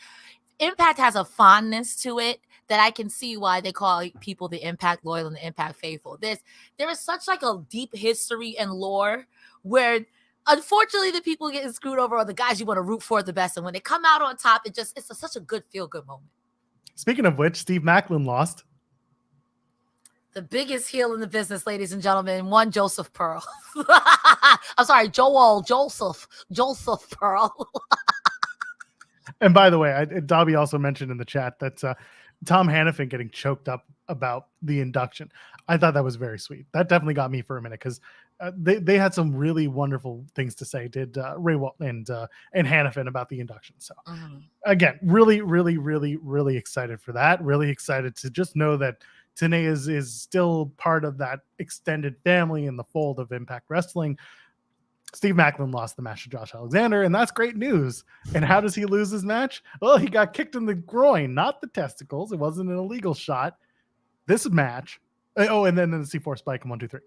Impact has a fondness to it that I can see why they call people the Impact loyal and the Impact faithful. There is such like a deep history and lore where unfortunately the people getting screwed over are the guys you want to root for the best. And when they come out on top, it's such a good feel-good moment. Speaking of which, Steve Maclin lost. The biggest heel in the business, ladies and gentlemen, one Joseph Pearl. I'm sorry, Joseph Pearl. And by the way, Dobby also mentioned in the chat that Tom Hannafin getting choked up about the induction. I thought that was very sweet. That definitely got me for a minute because they had some really wonderful things to say. Did Ray Walton and Hannafin about the induction? So again, really, really, really, really excited for that. Really excited to just know that Tenay is still part of that extended family in the fold of Impact Wrestling. Steve Maclin lost the match to Josh Alexander, and that's great news. And how does he lose his match? Well, he got kicked in the groin, not the testicles. It wasn't an illegal shot. This match, and then the C4 spike in 1, 2, 3.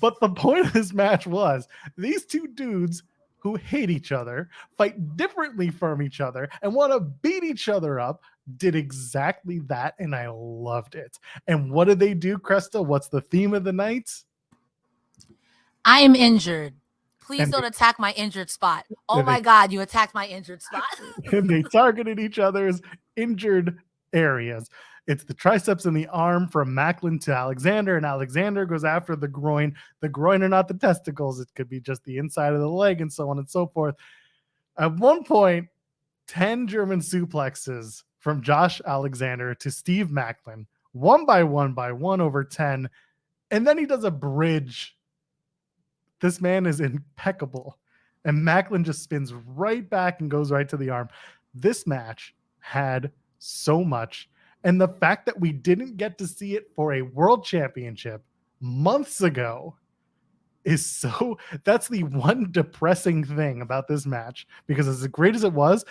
But the point of this match was these two dudes who hate each other, fight differently from each other, and want to beat each other up, did exactly that, and I loved it. And what did they do, Cresta? What's the theme of the night? I am injured. Please don't attack my injured spot. Oh my God, you attacked my injured spot. And they targeted each other's injured areas. It's the triceps and the arm from Maclin to Alexander, and Alexander goes after the groin. The groin are not the testicles. It could be just the inside of the leg and so on and so forth. At one point, 10 German suplexes from Josh Alexander to Steve Maclin, one by one over 10. And then he does a bridge. This man is impeccable. And Maclin just spins right back and goes right to the arm. This match had so much. And the fact that we didn't get to see it for a world championship months ago is so, that's the one depressing thing about this match, because as great as it was,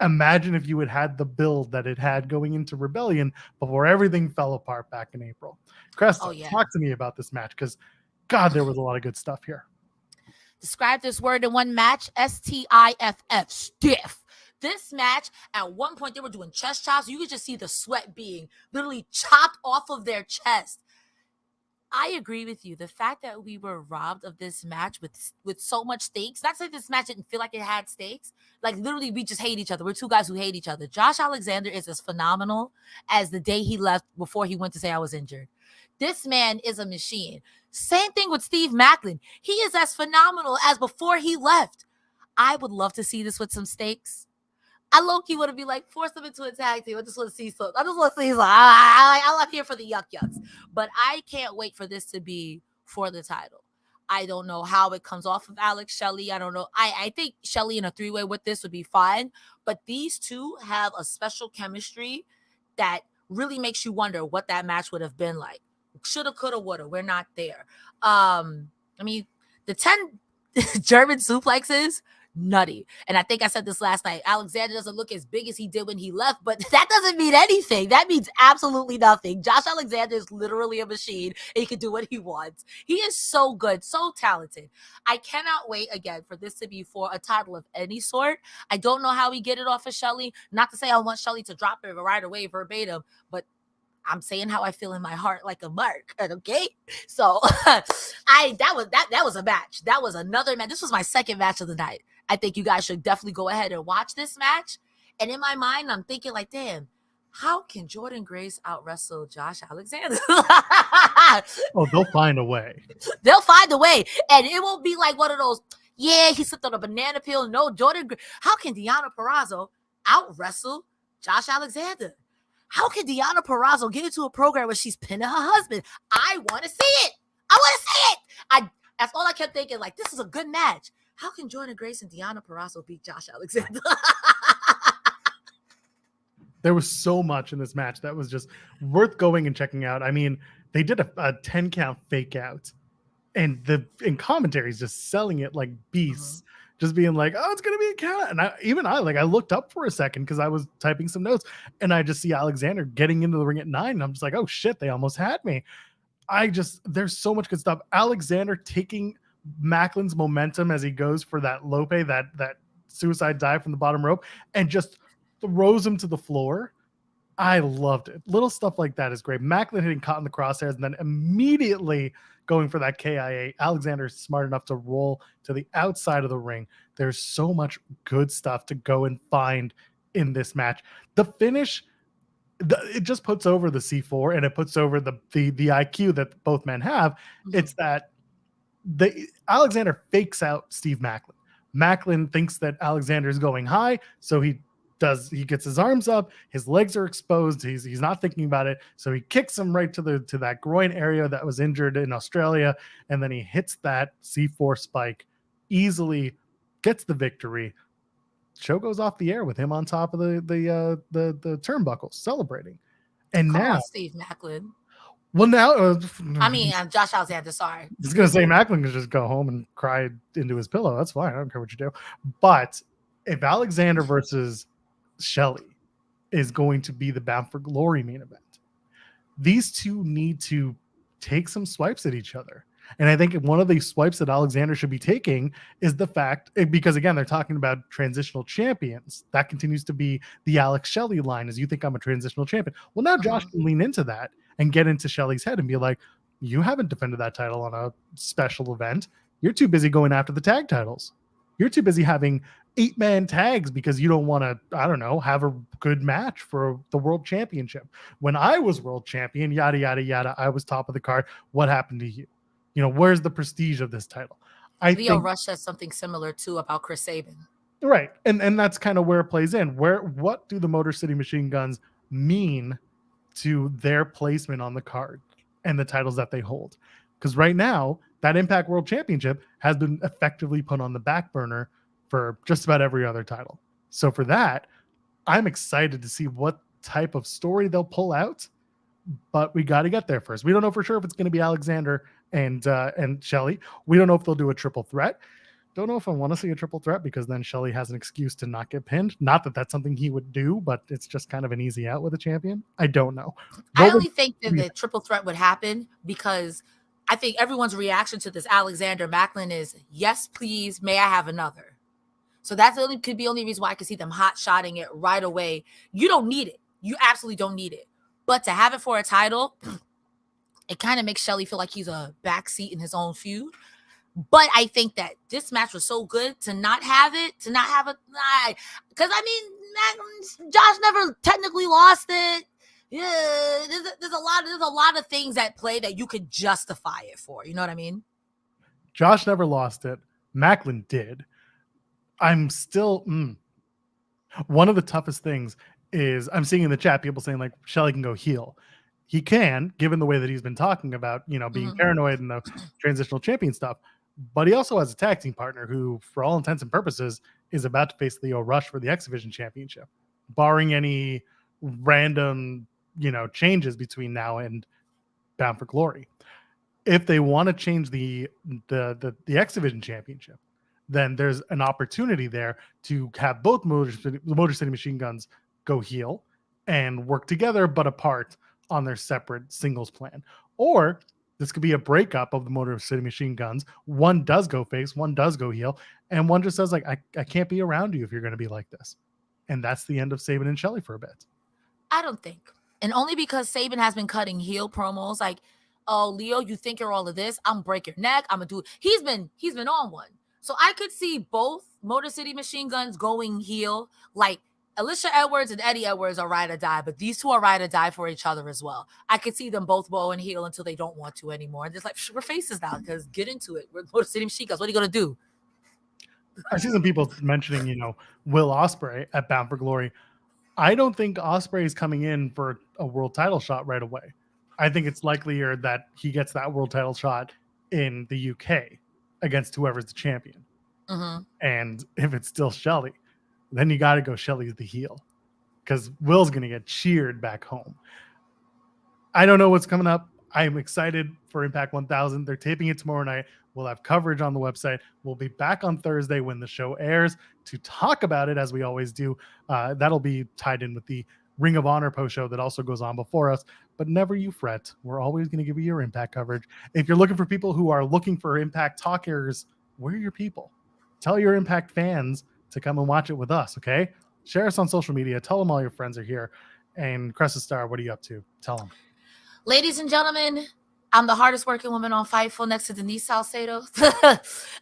imagine if you had the build that it had going into Rebellion before everything fell apart back in April. Cresta, talk to me about this match, because God, there was a lot of good stuff here. Describe this word in one match, STIFF, stiff. This match, at one point, they were doing chest chops. You could just see the sweat being literally chopped off of their chest. I agree with you. The fact that we were robbed of this match with so much stakes, not to say this match didn't feel like it had stakes. Like, literally, we just hate each other. We're two guys who hate each other. Josh Alexander is as phenomenal as the day he left before he went to say I was injured. This man is a machine. Same thing with Steve Maclin. He is as phenomenal as before he left. I would love to see this with some stakes. I low-key want to be like, force them into a tag team. I just want to see some. I just want to see some. I'm not here for the yucks. But I can't wait for this to be for the title. I don't know how it comes off of Alex Shelley. I don't know. I think Shelley in a three-way with this would be fine. But these two have a special chemistry that really makes you wonder what that match would have been like. Shoulda, coulda, woulda. We're not there. I mean, the 10 German suplexes, nutty. And I think I said this last night. Alexander doesn't look as big as he did when he left, but that doesn't mean anything. That means absolutely nothing. Josh Alexander is literally a machine, and he can do what he wants. He is so good, so talented. I cannot wait again for this to be for a title of any sort. I don't know how we get it off of Shelley. Not to say I want Shelley to drop it right away verbatim, but I'm saying how I feel in my heart, like a mark. Okay, so that was a match. That was another match. This was my second match of the night. I think you guys should definitely go ahead and watch this match. And in my mind, I'm thinking like, damn, how can Jordynne Grace out wrestle Josh Alexander? Oh, they'll find a way. They'll find a way, and it won't be like one of those. Yeah, he slipped on a banana peel. No, Jordynne. How can Deonna Purrazzo out wrestle Josh Alexander? How can Deonna Purrazzo get into a program where she's pinning her husband? I want to see it. I want to see it. That's all I kept thinking. Like, this is a good match. How can Jordynne Grace and Deonna Purrazzo beat Josh Alexander? There was so much in this match that was just worth going and checking out. I mean, they did a 10 count fake out, and in commentaries just selling it like beasts. Just being like, oh, it's gonna be a count. And I looked up for a second because I was typing some notes, and I just see Alexander getting into the ring at 9, and I'm just like, oh shit, they almost had me. There's so much good stuff. Alexander taking Maclin's momentum as he goes for that Lope, that suicide dive from the bottom rope, and just throws him to the floor. I loved it. Little stuff like that is great. Maclin hitting caught in the crosshairs and then immediately going for that KIA. Alexander is smart enough to roll to the outside of the ring. There's so much good stuff to go and find in this match. The finish, it just puts over the C4, and it puts over the IQ that both men have. Mm-hmm. It's that Alexander fakes out Steve Maclin. Maclin thinks that Alexander is going high, so he gets his arms up, his legs are exposed, he's not thinking about it, so he kicks him right to that groin area that was injured in Australia, and then he hits that C4 spike, easily gets the victory. Show goes off the air with him on top of the turnbuckles celebrating. And Come now, on, Steve Maclin. well, now I mean, Josh Alexander. Sorry. I was gonna say Maclin can just go home and cry into his pillow. That's fine. I don't care what you do. But if Alexander versus Shelley is going to be the Bound for Glory main event, these two need to take some swipes at each other. And I think one of the swipes that Alexander should be taking is the fact, because again, they're talking about transitional champions. That continues to be the Alex Shelley line, is you think I'm a transitional champion. Well, now Josh can lean into that and get into Shelley's head and be like, you haven't defended that title on a special event. You're too busy going after the tag titles. You're too busy having 8-man tags because you don't want to, I don't know, have a good match for the world championship. When I was world champion, yada, yada, yada, I was top of the card. What happened to you? You know, where's the prestige of this title? Leo Rush says something similar too about Chris Sabin. Right. And that's kind of where it plays in. What do the Motor City Machine Guns mean to their placement on the card and the titles that they hold? Because right now, that Impact World Championship has been effectively put on the back burner for just about every other title. So for that, I'm excited to see what type of story they'll pull out, but we got to get there first. We don't know for sure if it's going to be Alexander and Shelley. We don't know if they'll do a triple threat. Don't know if I want to see a triple threat because then Shelley has an excuse to not get pinned. Not that that's something he would do, but it's just kind of an easy out with a champion. I don't know. I only think that the triple threat would happen because I think everyone's reaction to this Alexander Maclin is, yes, please, may I have another? So that's could be the only reason why I could see them hot-shotting it right away. You don't need it. You absolutely don't need it. But to have it for a title, it kind of makes Shelley feel like he's a backseat in his own feud. But I think that this match was so good to not have it, because I mean, Josh never technically lost it. Yeah, there's a lot of things at play that you could justify it for. You know what I mean? Josh never lost it. Maclin did. I'm still one of the toughest things is I'm seeing in the chat people saying like Shelley can go heel. He can, given the way that he's been talking about, you know, being paranoid and the transitional champion stuff. But he also has a tag team partner who, for all intents and purposes, is about to face Leo Rush for the X Division Championship, barring any random, you know, changes between now and Bound for Glory. If they want to change the X Division Championship, then there's an opportunity there to have both Motor City Machine Guns go heel and work together but apart on their separate singles plan. Or this could be a breakup of the Motor City Machine Guns. One does go face, one does go heel, and one just says like, I can't be around you if you're going to be like this. And that's the end of Sabin and Shelley for a bit. I don't think. And only because Sabin has been cutting heel promos like, oh, Leo, you think you're all of this? I'm break your neck. I'm going to do it. He's been on one. So I could see both Motor City Machine Guns going heel. Like Alisha Edwards and Eddie Edwards are ride or die, but these two are ride or die for each other as well. I could see them both going heel until they don't want to anymore. And just like, we're faces now because get into it. We're Motor City Machine Guns. What are you going to do? I see some people mentioning, you know, Will Ospreay at Bound for Glory. I don't think Ospreay is coming in for a world title shot right away. I think it's likelier that he gets that world title shot in the UK against whoever's the champion. And if it's still Shelley, then you got to go Shelley's the heel because Will's going to get cheered back home. I don't know what's coming up. I'm excited for Impact 1000. They're taping it tomorrow night. We'll have coverage on the website. We'll be back on Thursday when the show airs to talk about it as we always do. That'll be tied in with the Ring of Honor post show that also goes on before us. But never you fret. We're always going to give you your Impact coverage. If you're looking for people who are looking for Impact talkers, we're your people. Tell your Impact fans to come and watch it with us, okay? Share us on social media. Tell them all your friends are here. And Cresta Starr, what are you up to? Tell them. Ladies and gentlemen, I'm the hardest working woman on Fightful next to Denise Salcedo.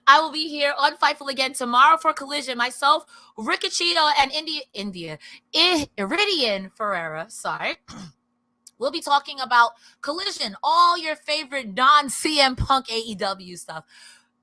I will be here on Fightful again tomorrow for Collision. Myself, Ricochetto, and Iridian Ferreira, sorry. We'll be talking about Collision, all your favorite non-CM Punk AEW stuff.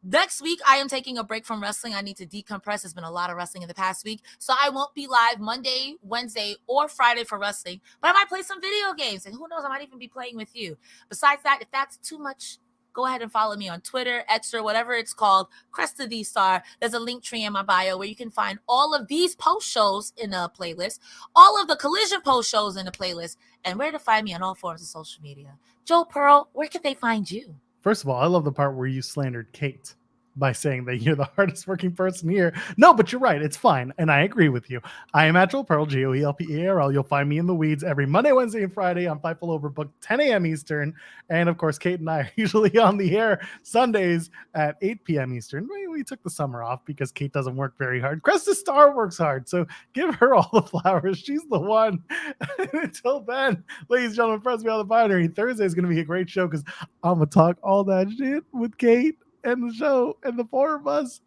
Next week, I am taking a break from wrestling. I need to decompress. There's been a lot of wrestling in the past week. So I won't be live Monday, Wednesday, or Friday for wrestling. But I might play some video games. And who knows, I might even be playing with you. Besides that, if that's too much go ahead and follow me on Twitter, Extra, whatever it's called, Cresta the Starr. There's a link tree in my bio where you can find all of these post shows in a playlist, all of the Collision post shows in a playlist, and where to find me on all forms of social media. Joe Pearl, where can they find you? First of all, I love the part where you slandered Kate by saying that you're the hardest working person here. No, but you're right. It's fine. And I agree with you. I am at Joel Pearl, Joelpearl. You'll find me in the weeds every Monday, Wednesday, and Friday on Fightful Overbook, 10 a.m. Eastern. And of course, Kate and I are usually on the air Sundays at 8 p.m. Eastern. We took the summer off because Kate doesn't work very hard. Cresta Starr works hard. So give her all the flowers. She's the one. Until then, ladies and gentlemen, friends, me on the binary. Thursday is going to be a great show because I'm going to talk all that shit with Kate and the show and the four of us.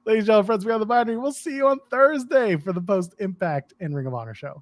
Ladies and gentlemen, friends, we on the binary. We'll see you on Thursday for the post Impact and Ring of Honor show.